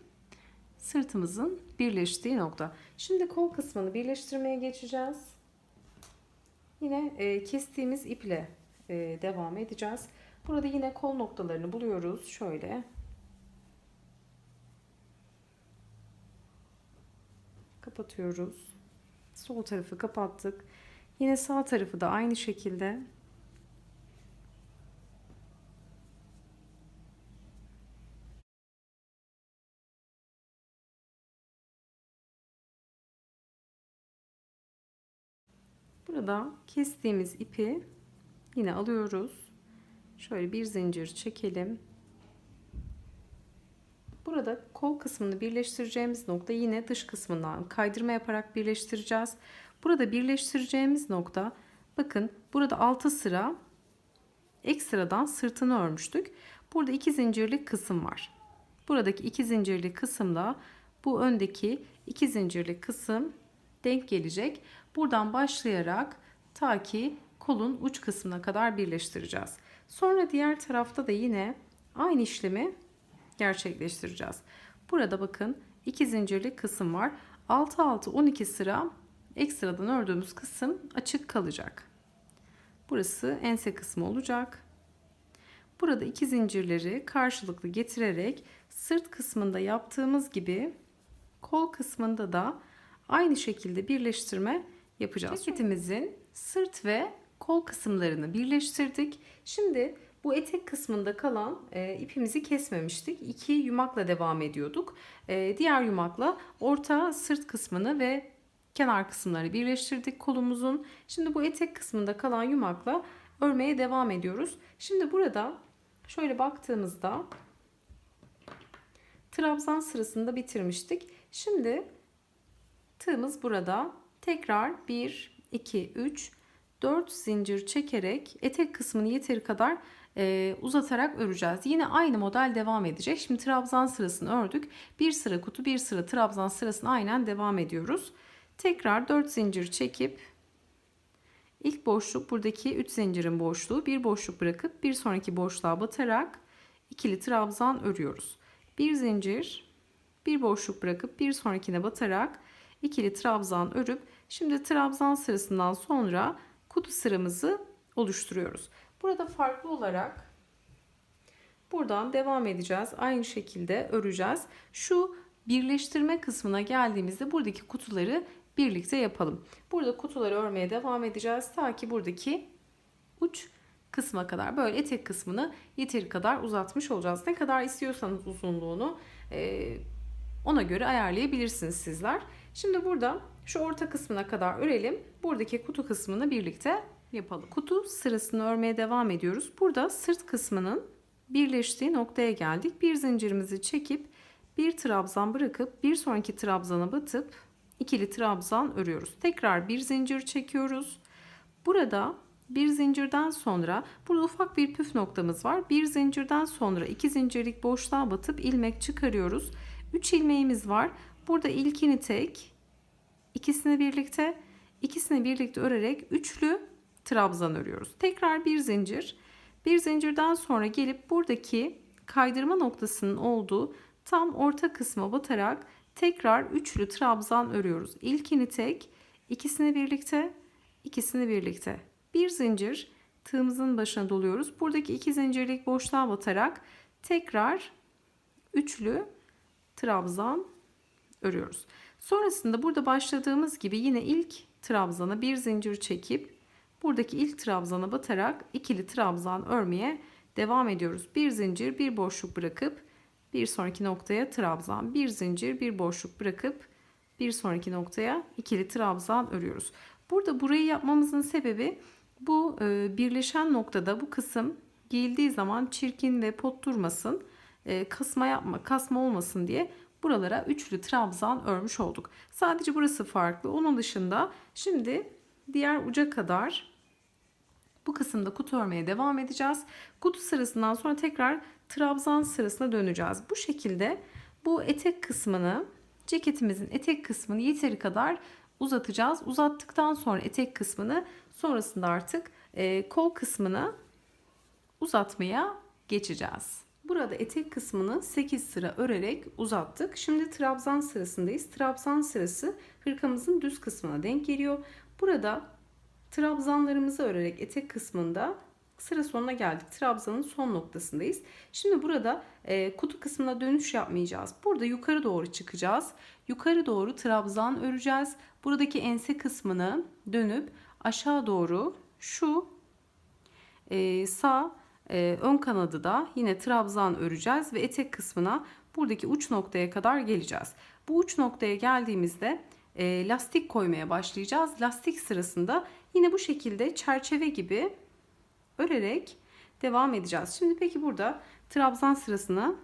sırtımızın birleştiği nokta. Şimdi kol kısmını birleştirmeye geçeceğiz. Yine kestiğimiz iple devam edeceğiz. Burada yine kol noktalarını buluyoruz. Şöyle kapatıyoruz. Sol tarafı kapattık. Yine sağ tarafı da aynı şekilde burada kestiğimiz ipi yine alıyoruz. Şöyle bir zincir çekelim. Burada kol kısmını birleştireceğimiz nokta yine dış kısmından kaydırma yaparak birleştireceğiz. Burada birleştireceğimiz nokta, bakın burada 6 sıra ekstradan sırtını örmüştük. Burada 2 zincirlik kısım var. Buradaki 2 zincirlik kısımla bu öndeki 2 zincirlik kısım denk gelecek. Buradan başlayarak ta ki kolun uç kısmına kadar birleştireceğiz. Sonra diğer tarafta da yine aynı işlemi gerçekleştireceğiz. Burada bakın 2 zincirlik kısım var. 6 6 12 sıra ekstradan ördüğümüz kısım açık kalacak. Burası ense kısmı olacak. Burada 2 zincirleri karşılıklı getirerek sırt kısmında yaptığımız gibi kol kısmında da aynı şekilde birleştirme yapacağız. Ceketimizin sırt ve kol kısımlarını birleştirdik. Şimdi Bu etek kısmında kalan ipimizi kesmemiştik. 2 yumakla devam ediyorduk. Diğer yumakla orta sırt kısmını ve kenar kısımları birleştirdik kolumuzun. Şimdi bu etek kısmında kalan yumakla örmeye devam ediyoruz. Şimdi burada şöyle baktığımızda trabzan sırasında bitirmiştik. Şimdi tığımız burada. Tekrar 1, 2, 3, 4 zincir çekerek etek kısmını yeteri kadar uzatarak öreceğiz. Yine aynı model devam edecek. Şimdi trabzan sırasını ördük. Bir sıra kutu, bir sıra trabzan sırasını aynen devam ediyoruz. Tekrar 4 zincir çekip ilk boşluk, buradaki 3 zincirin boşluğu, bir boşluk bırakıp bir sonraki boşluğa batarak ikili trabzan örüyoruz. Bir zincir, bir boşluk bırakıp bir sonrakine batarak ikili trabzan örüp şimdi trabzan sırasından sonra kutu sıramızı oluşturuyoruz. Burada farklı olarak buradan devam edeceğiz. Aynı şekilde öreceğiz. Şu birleştirme kısmına geldiğimizde buradaki kutuları birlikte yapalım. Burada kutuları örmeye devam edeceğiz. Ta ki buradaki uç kısma kadar, böyle etek kısmını yeteri kadar uzatmış olacağız. Ne kadar istiyorsanız uzunluğunu ona göre ayarlayabilirsiniz sizler. Şimdi burada şu orta kısmına kadar örelim. Buradaki kutu kısmını birlikte yapalım. Kutu sırasını örmeye devam ediyoruz. Burada sırt kısmının birleştiği noktaya geldik. Bir zincirimizi çekip bir trabzan bırakıp bir sonraki trabzana batıp ikili trabzan örüyoruz. Tekrar bir zincir çekiyoruz. Burada bir zincirden sonra burada ufak bir püf noktamız var. Bir zincirden sonra 2 zincirlik boşluğa batıp ilmek çıkarıyoruz. 3 ilmeğimiz var. Burada ilkini tek, ikisini birlikte örerek üçlü trabzan örüyoruz. Tekrar bir zincir. Bir zincirden sonra gelip buradaki kaydırma noktasının olduğu tam orta kısma batarak tekrar üçlü trabzan örüyoruz. İlkini tek, ikisini birlikte. Bir zincir, tığımızın başına doluyoruz. Buradaki 2 zincirlik boşluğa batarak tekrar üçlü trabzan örüyoruz. Sonrasında burada başladığımız gibi yine ilk trabzana bir zincir çekip buradaki ilk trabzana batarak ikili trabzan örmeye devam ediyoruz. Bir zincir, bir boşluk bırakıp bir sonraki noktaya trabzan, bir zincir, bir boşluk bırakıp bir sonraki noktaya ikili trabzan örüyoruz. Burada burayı yapmamızın sebebi bu birleşen noktada bu kısım giyildiği zaman çirkin ve pot durmasın, kasma olmasın diye buralara üçlü trabzan örmüş olduk. Sadece burası farklı. Onun dışında şimdi diğer uca kadar bu kısımda kutu örmeye devam edeceğiz. Kutu sırasından sonra tekrar trabzan sırasına döneceğiz. Bu şekilde bu etek kısmını, ceketimizin etek kısmını yeteri kadar uzatacağız. Uzattıktan sonra etek kısmını, sonrasında artık kol kısmını uzatmaya geçeceğiz. Burada etek kısmını 8 sıra örerek uzattık. Şimdi trabzan sırasındayız. Trabzan sırası hırkamızın düz kısmına denk geliyor. Burada trabzanlarımızı örerek etek kısmında sıra sonuna geldik. Trabzanın son noktasındayız. Şimdi burada kutu kısmına dönüş yapmayacağız. Burada yukarı doğru çıkacağız. Yukarı doğru trabzan öreceğiz. Buradaki ense kısmını dönüp aşağı doğru şu sağ ön kanadı da yine trabzan öreceğiz ve etek kısmına buradaki uç noktaya kadar geleceğiz. Bu uç noktaya geldiğimizde lastik koymaya başlayacağız. Lastik sırasında yine bu şekilde çerçeve gibi örerek devam edeceğiz. Şimdi peki burada trabzan sırasına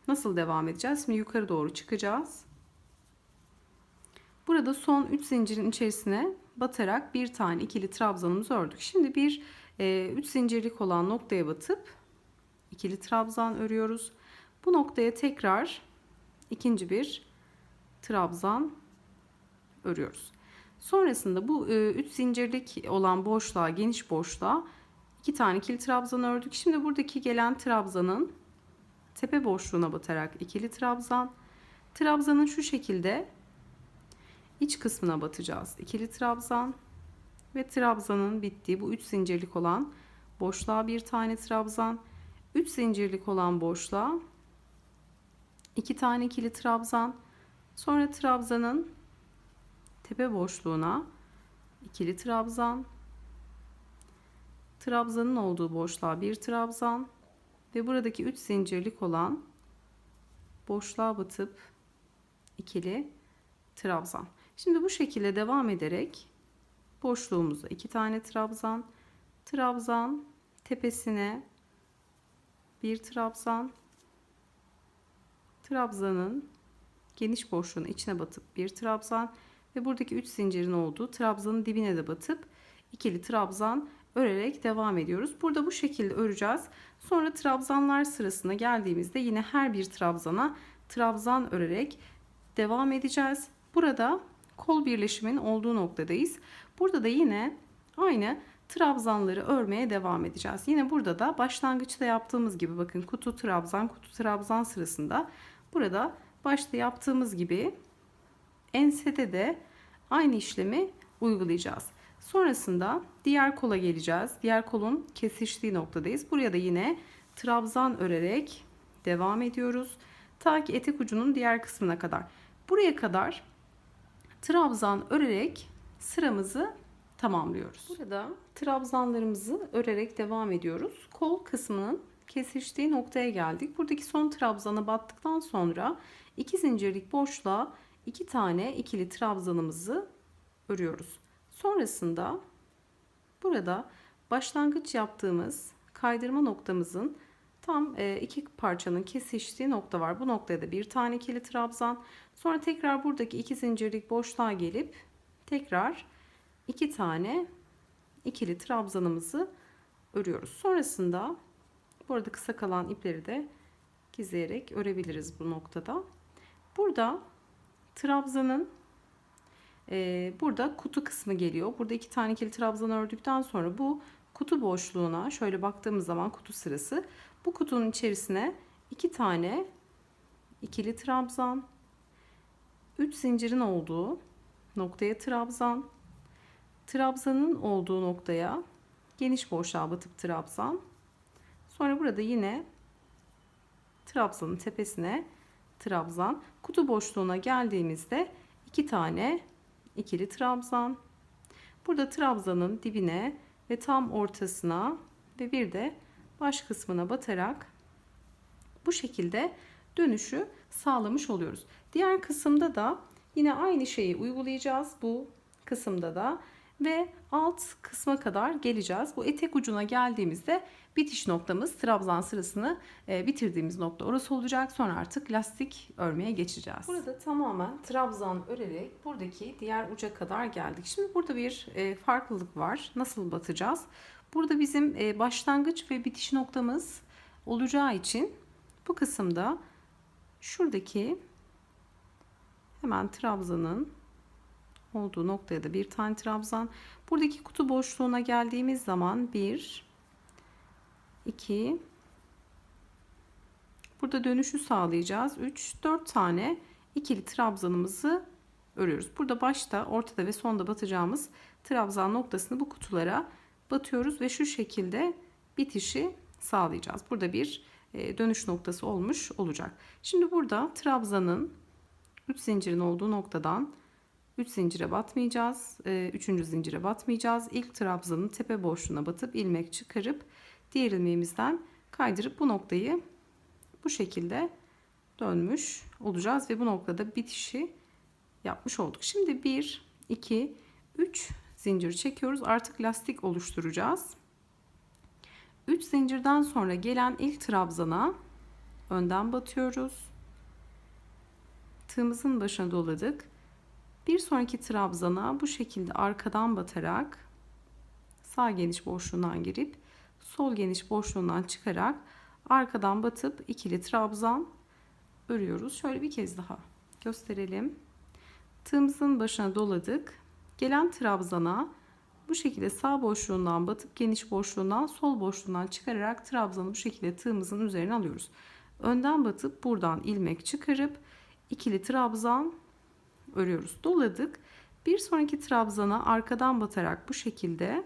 nasıl devam edeceğiz? Şimdi yukarı doğru çıkacağız. Burada son 3 zincirin içerisine batarak bir tane ikili trabzanımızı ördük. Şimdi bir 3 zincirlik olan noktaya batıp ikili trabzan örüyoruz. Bu noktaya tekrar ikinci bir trabzan örüyoruz. Sonrasında bu 3 zincirlik olan boşluğa, geniş boşluğa 2 tane ikili trabzan ördük. Şimdi buradaki gelen trabzanın tepe boşluğuna batarak ikili trabzan. Trabzanın şu şekilde iç kısmına batacağız. İkili trabzan ve trabzanın bittiği bu 3 zincirlik olan boşluğa bir tane trabzan. 3 zincirlik olan boşluğa 2 tane ikili trabzan. Sonra trabzanın tepe boşluğuna ikili trabzan. trabzanın olduğu boşluğa bir trabzan ve buradaki 3 zincirlik olan boşluğa batıp ikili trabzan. Şimdi bu şekilde devam ederek boşluğumuza 2 tane trabzan, trabzan tepesine bir trabzan, trabzanın geniş boşluğun içine batıp bir trabzan ve buradaki 3 zincirin olduğu trabzanın dibine de batıp ikili trabzan örerek devam ediyoruz. Burada bu şekilde öreceğiz. Sonra trabzanlar sırasına geldiğimizde yine her bir trabzana trabzan örerek devam edeceğiz. Burada kol birleşimin olduğu noktadayız. Burada da yine aynı trabzanları örmeye devam edeceğiz. Yine burada da başlangıçta yaptığımız gibi bakın kutu trabzan sırasında burada başta yaptığımız gibi ensede de aynı işlemi uygulayacağız. Sonrasında diğer kola geleceğiz. Diğer kolun kesiştiği noktadayız. Buraya da yine trabzan örerek devam ediyoruz. Ta ki etek ucunun diğer kısmına kadar. Buraya kadar trabzan örerek sıramızı tamamlıyoruz. Burada trabzanlarımızı örerek devam ediyoruz. Kol kısmının kesiştiği noktaya geldik. Buradaki son trabzana battıktan sonra 2 zincirlik boşluğa 2 tane ikili trabzanımızı örüyoruz. Sonrasında burada başlangıç yaptığımız kaydırma noktamızın tam iki parçanın kesiştiği nokta var. Bu noktaya da bir tane ikili trabzan. Sonra tekrar buradaki 2 zincirlik boşluğa gelip tekrar 2 tane ikili trabzanımızı örüyoruz. Sonrasında burada kısa kalan ipleri de gizleyerek örebiliriz bu noktada. Burada trabzanın burada kutu kısmı geliyor. Burada 2 tane ikili trabzan ördükten sonra bu kutu boşluğuna şöyle baktığımız zaman kutu sırası, bu kutunun içerisine 2 tane ikili trabzan, 3 zincirin olduğu noktaya trabzan, trabzanın olduğu noktaya geniş boşluğa batıp trabzan, sonra burada yine trabzanın tepesine trabzan, kutu boşluğuna geldiğimizde 2 tane ikili trabzan, burada trabzanın dibine ve tam ortasına ve bir de baş kısmına batarak bu şekilde dönüşü sağlamış oluyoruz. Diğer kısımda da yine aynı şeyi uygulayacağız bu kısımda da ve alt kısma kadar geleceğiz. Bu etek ucuna geldiğimizde bitiş noktamız, trabzan sırasını bitirdiğimiz nokta orası olacak. Sonra artık lastik örmeye geçeceğiz. Burada tamamen trabzan örerek buradaki diğer uca kadar geldik. Şimdi burada bir farklılık var. Nasıl batacağız? Burada bizim başlangıç ve bitiş noktamız olacağı için bu kısımda şuradaki hemen trabzanın olduğu noktaya da bir tane trabzan. Buradaki kutu boşluğuna geldiğimiz zaman 1, 2, burada dönüşü sağlayacağız. 3, 4 tane ikili trabzanımızı örüyoruz. Burada başta, ortada ve sonda batacağımız trabzan noktasını bu kutulara batıyoruz ve şu şekilde bitişi sağlayacağız. Burada bir dönüş noktası olmuş olacak. Şimdi burada trabzanın 3 zincirin olduğu noktadan 3 zincire batmayacağız. 3. zincire batmayacağız. İlk trabzanın tepe boşluğuna batıp ilmek çıkarıp diğer ilmeğimizden kaydırıp bu noktayı bu şekilde dönmüş olacağız ve bu noktada bitişi yapmış olduk. Şimdi 1, 2, 3 zincir çekiyoruz. Artık lastik oluşturacağız. 3 zincirden sonra gelen ilk trabzana önden batıyoruz. Tığımızın başına doladık. Bir sonraki trabzana bu şekilde arkadan batarak sağ geniş boşluğundan girip sol geniş boşluğundan çıkarak arkadan batıp ikili trabzan örüyoruz. Şöyle bir kez daha gösterelim. Tığımızın başına doladık. Gelen trabzana bu şekilde sağ boşluğundan batıp geniş boşluğundan sol boşluğundan çıkararak trabzanı bu şekilde tığımızın üzerine alıyoruz. Önden batıp buradan ilmek çıkarıp ikili trabzan örüyoruz. Doladık. Bir sonraki trabzana arkadan batarak bu şekilde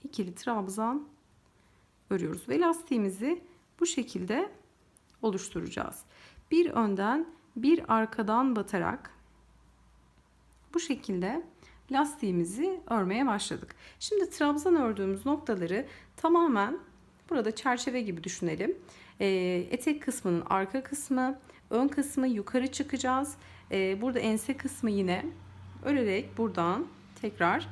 ikili trabzan örüyoruz ve lastiğimizi bu şekilde oluşturacağız. Bir önden bir arkadan batarak bu şekilde lastiğimizi örmeye başladık. Şimdi trabzan ördüğümüz noktaları tamamen burada çerçeve gibi düşünelim. Etek kısmının arka kısmı, ön kısmı yukarı çıkacağız. Burada ense kısmı yine örerek buradan tekrar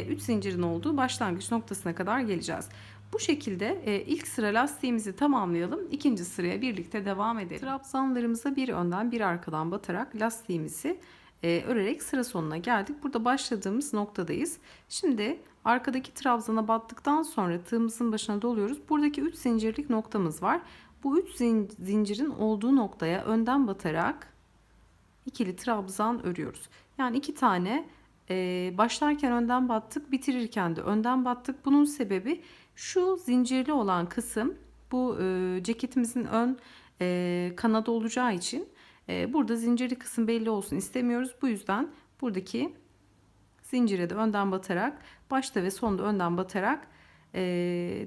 3 zincirin olduğu başlangıç noktasına kadar geleceğiz. Bu şekilde ilk sıra lastiğimizi tamamlayalım. İkinci sıraya birlikte devam edelim. Trabzanlarımıza bir önden bir arkadan batarak lastiğimizi örerek sıra sonuna geldik. Burada başladığımız noktadayız. Şimdi arkadaki trabzana battıktan sonra tığımızın başına doluyoruz. Buradaki 3 zincirlik noktamız var. Bu 3 zincirin olduğu noktaya önden batarak ikili trabzan örüyoruz. Yani 2 tane başlarken önden battık, bitirirken de önden battık. Bunun sebebi şu zincirli olan kısım bu ceketimizin ön kanadı olacağı için burada zincirli kısım belli olsun istemiyoruz. Bu yüzden buradaki zincire de önden batarak, başta ve sonda önden batarak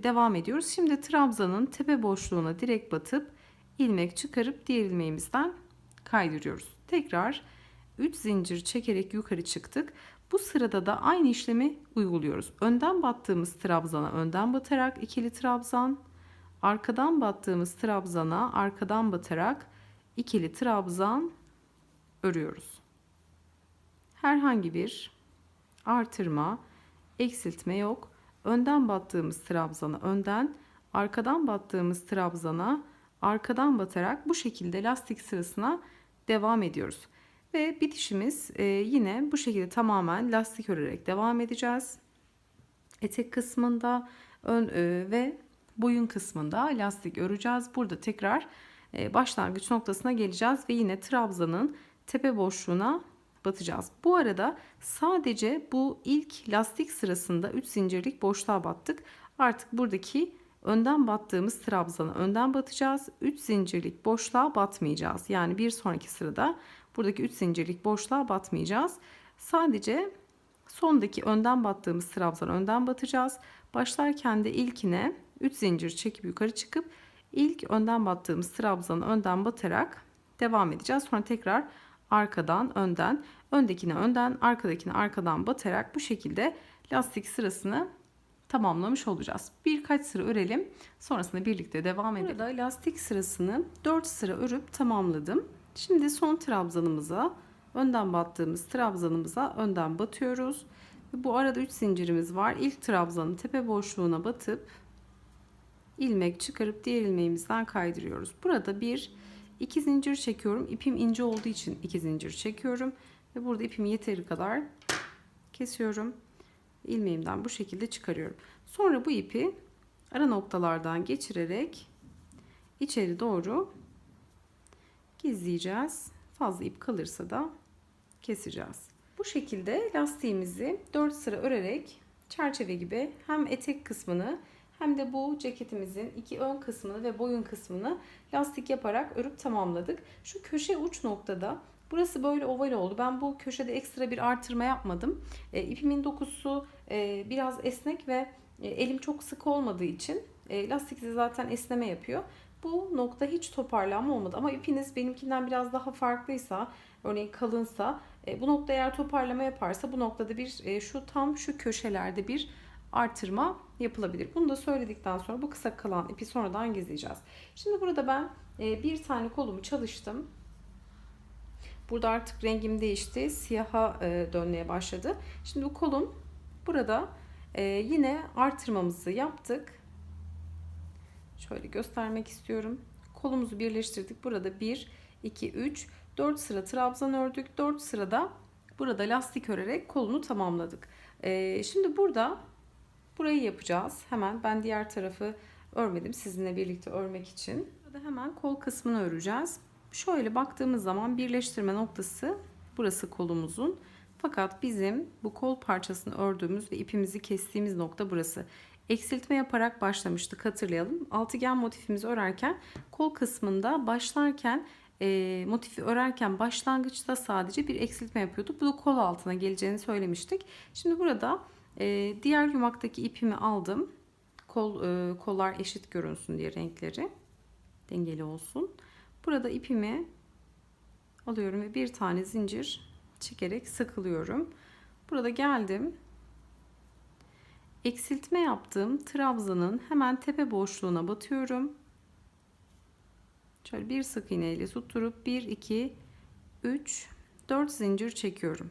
devam ediyoruz. Şimdi trabzanın tepe boşluğuna direkt batıp ilmek çıkarıp diğer ilmeğimizden kaydırıyoruz. Tekrar 3 zincir çekerek yukarı çıktık. Bu sırada da aynı işlemi uyguluyoruz. Önden battığımız trabzana önden batarak ikili trabzan, arkadan battığımız trabzana arkadan batarak ikili trabzan örüyoruz. Herhangi bir artırma, eksiltme yok. Önden battığımız trabzana önden, arkadan battığımız trabzana arkadan batarak bu şekilde lastik sırasına devam ediyoruz. Ve bitişimiz yine bu şekilde tamamen lastik örerek devam edeceğiz. Etek kısmında ön ve boyun kısmında lastik öreceğiz. Burada tekrar başlangıç noktasına geleceğiz ve yine trabzanın tepe boşluğuna batacağız. Bu arada sadece bu ilk lastik sırasında 3 zincirlik boşluğa battık. Artık buradaki önden battığımız trabzana önden batacağız. 3 zincirlik boşluğa batmayacağız. Yani bir sonraki sırada buradaki 3 zincirlik boşluğa batmayacağız. Sadece sondaki önden battığımız trabzana önden batacağız. Başlarken de ilkine 3 zincir çekip yukarı çıkıp ilk önden battığımız trabzana önden batarak devam edeceğiz. Sonra tekrar arkadan önden, öndekine önden, arkadakine arkadan batarak bu şekilde lastik sırasını tamamlamış olacağız. Birkaç sıra örelim. Sonrasında birlikte devam edelim. Burada lastik sırasını 4 sıra örüp tamamladım. Şimdi son trabzanımıza, önden battığımız trabzanımıza önden batıyoruz. Bu arada 3 zincirimiz var. İlk trabzanın tepe boşluğuna batıp ilmek çıkarıp diğer ilmeğimizden kaydırıyoruz. Burada 2 zincir çekiyorum. İpim ince olduğu için 2 zincir çekiyorum ve burada ipim yeteri kadar kesiyorum. İlmeğimden bu şekilde çıkarıyorum. Sonra bu ipi ara noktalardan geçirerek içeri doğru gizleyeceğiz. Fazla ip kalırsa da keseceğiz. Bu şekilde lastiğimizi 4 sıra örerek çerçeve gibi hem etek kısmını hem de bu ceketimizin iki ön kısmını ve boyun kısmını lastik yaparak örüp tamamladık. Şu köşe uç noktada burası böyle oval oldu. Ben bu köşede ekstra bir artırma yapmadım. İpimin dokusu biraz esnek ve elim çok sık olmadığı için lastik zaten esneme yapıyor. Bu nokta hiç toparlanma olmadı ama ipiniz benimkinden biraz daha farklıysa, örneğin kalınsa, bu nokta eğer toparlama yaparsa bu noktada bir şu köşelerde bir artırma yapılabilir. Bunu da söyledikten sonra bu kısa kalan ipi sonradan gizleyeceğiz. Şimdi burada ben bir tane kolumu çalıştım. Burada artık rengim değişti. Siyaha dönmeye başladı. Şimdi bu kolum burada yine artırmamızı yaptık. Şöyle göstermek istiyorum. Kolumuzu birleştirdik. Burada 1, 2, 3, 4 sıra trabzan ördük. 4 sırada burada lastik örerek kolunu tamamladık. Şimdi burayı yapacağız. Hemen ben diğer tarafı örmedim. Sizinle birlikte örmek için. Burada hemen kol kısmını öreceğiz. Şöyle baktığımız zaman birleştirme noktası burası kolumuzun. Fakat bizim bu kol parçasını ördüğümüz ve ipimizi kestiğimiz nokta burası. Eksiltme yaparak başlamıştık, hatırlayalım. Altıgen motifimizi örerken kol kısmında başlarken motifi örerken başlangıçta sadece bir eksiltme yapıyorduk. Bu da kol altına geleceğini söylemiştik. Şimdi burada diğer yumaktaki ipimi aldım. Kollar eşit görünsün diye renkleri dengeli olsun. Burada ipimi alıyorum ve bir tane zincir çekerek sıkılıyorum. Burada geldim. Eksiltme yaptığım trabzanın hemen tepe boşluğuna batıyorum. Şöyle bir sık iğne ile tutturup 1, 2, 3, 4 zincir çekiyorum.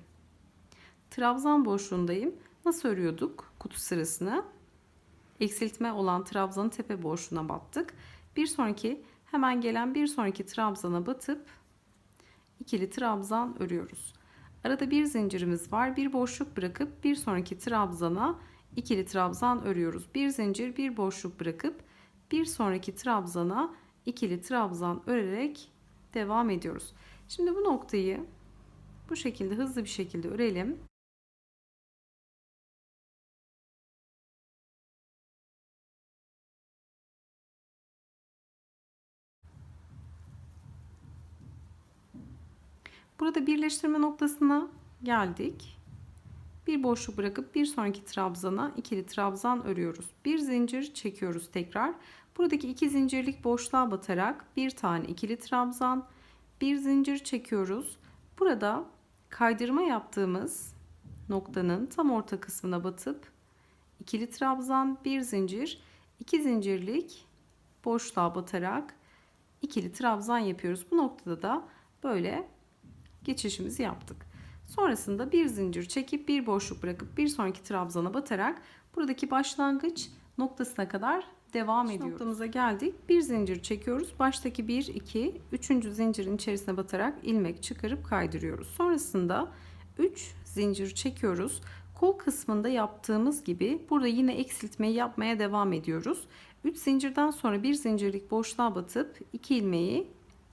Trabzan boşluğundayım. Nasıl örüyorduk kutu sırasını? Eksiltme olan trabzanın tepe boşluğuna battık. Bir sonraki hemen gelen bir sonraki trabzana batıp ikili trabzan örüyoruz. Arada bir zincirimiz var. Bir boşluk bırakıp bir sonraki trabzana ikili trabzan örüyoruz. Bir zincir, bir boşluk bırakıp bir sonraki trabzana ikili trabzan örerek devam ediyoruz. Şimdi bu noktayı bu şekilde hızlı bir şekilde örelim. Burada birleştirme noktasına geldik. Bir boşluk bırakıp bir sonraki trabzana ikili trabzan örüyoruz. Bir zincir çekiyoruz tekrar. Buradaki iki zincirlik boşluğa batarak bir tane ikili trabzan, bir zincir çekiyoruz. Burada kaydırma yaptığımız noktanın tam orta kısmına batıp ikili trabzan, bir zincir, iki zincirlik boşluğa batarak ikili trabzan yapıyoruz. Bu noktada da böyle geçişimizi yaptık. Sonrasında bir zincir çekip bir boşluk bırakıp bir sonraki trabzana batarak buradaki başlangıç noktasına kadar devam ediyoruz. Noktamıza geldik. Bir zincir çekiyoruz. Baştaki 1, 2, 3. zincirin içerisine batarak ilmek çıkarıp kaydırıyoruz. Sonrasında 3 zincir çekiyoruz. Kol kısmında yaptığımız gibi burada yine eksiltmeyi yapmaya devam ediyoruz. 3 zincirden sonra bir zincirlik boşluğa batıp 2 ilmeği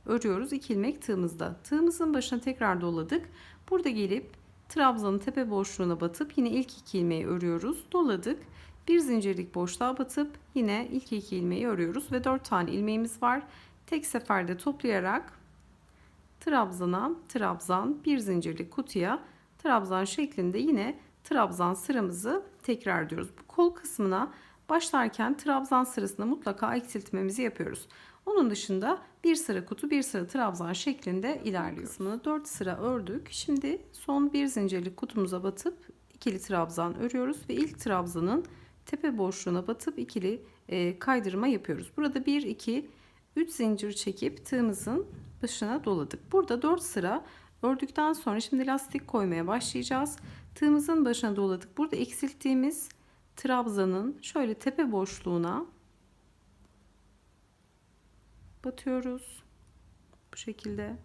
örüyoruz. 2 ilmek tığımızda. Tığımızın başına tekrar doladık. Burada gelip trabzanın tepe boşluğuna batıp yine ilk 2 ilmeği örüyoruz. Doladık. Bir zincirlik boşluğa batıp yine ilk 2 ilmeği örüyoruz ve 4 tane ilmeğimiz var. Tek seferde toplayarak trabzana trabzan, bir zincirlik kutuya trabzan şeklinde yine trabzan sıramızı tekrar ediyoruz. Bu kol kısmına başlarken trabzan sırasında mutlaka eksiltmemizi yapıyoruz. Onun dışında bir sıra kutu, bir sıra trabzan şeklinde ilerliyoruz. Kısmını 4 sıra ördük. Şimdi son bir zincirlik kutumuza batıp ikili trabzan örüyoruz ve ilk trabzanın tepe boşluğuna batıp ikili kaydırma yapıyoruz. Burada 1, 2, 3 zincir çekip tığımızın başına doladık. Burada 4 sıra ördükten sonra şimdi lastik koymaya başlayacağız. Tığımızın başına doladık. Burada eksilttiğimiz trabzanın şöyle tepe boşluğuna batıyoruz. Bu şekilde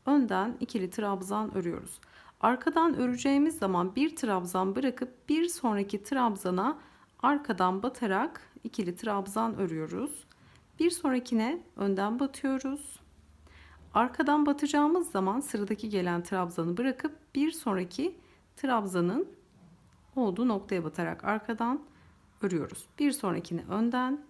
önden ikili trabzan örüyoruz. Arkadan öreceğimiz zaman bir trabzan bırakıp bir sonraki trabzana arkadan batarak ikili trabzan örüyoruz. Bir sonrakine önden batıyoruz. Arkadan batacağımız zaman sıradaki gelen trabzanı bırakıp bir sonraki trabzanın olduğu noktaya batarak arkadan örüyoruz. Bir sonrakini önden,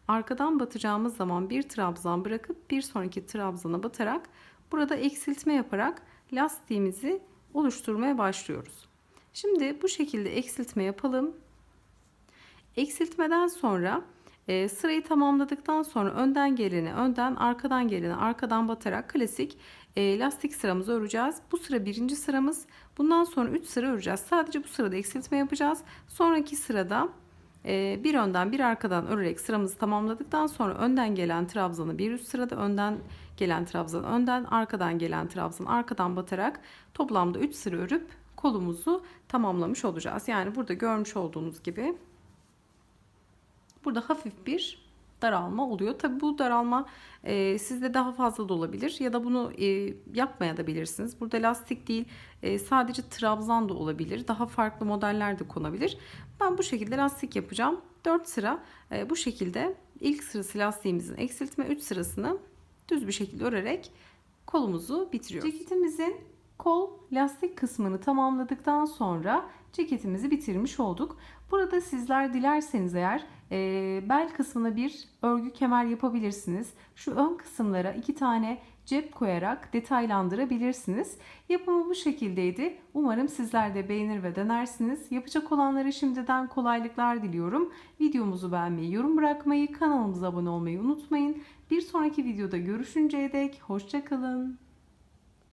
arkadan batacağımız zaman bir trabzan bırakıp bir sonraki trabzana batarak burada eksiltme yaparak lastiğimizi oluşturmaya başlıyoruz. Şimdi bu şekilde eksiltme yapalım. Eksiltmeden sonra sırayı tamamladıktan sonra önden geleni önden, arkadan geleni arkadan batarak klasik lastik sıramızı öreceğiz. Bu sıra birinci sıramız. Bundan sonra 3 sıra öreceğiz. Sadece bu sırada eksiltme yapacağız. Sonraki sırada bir önden bir arkadan örerek sıramızı tamamladıktan sonra önden gelen trabzanı bir üst sırada, önden gelen trabzan önden, arkadan gelen trabzan arkadan batarak toplamda 3 sıra örüp kolumuzu tamamlamış olacağız. Yani burada görmüş olduğunuz gibi burada hafif bir daralma oluyor. Tabi bu daralma sizde daha fazla da olabilir ya da bunu yapmaya da bilirsiniz. Burada lastik değil, sadece trabzan da olabilir. Daha farklı modeller de konabilir. Ben bu şekilde lastik yapacağım. 4 sıra bu şekilde ilk sırası lastiğimizin eksiltme, 3 sırasını düz bir şekilde örerek kolumuzu bitiriyoruz. Ceketimizin kol lastik kısmını tamamladıktan sonra ceketimizi bitirmiş olduk. Burada sizler dilerseniz eğer bel kısmına bir örgü kemer yapabilirsiniz. Şu ön kısımlara 2 tane cep koyarak detaylandırabilirsiniz. Yapımı bu şekildeydi. Umarım sizler de beğenir ve denersiniz. Yapacak olanlara şimdiden kolaylıklar diliyorum. Videomuzu beğenmeyi, yorum bırakmayı, kanalımıza abone olmayı unutmayın. Bir sonraki videoda görüşünceye dek hoşça kalın.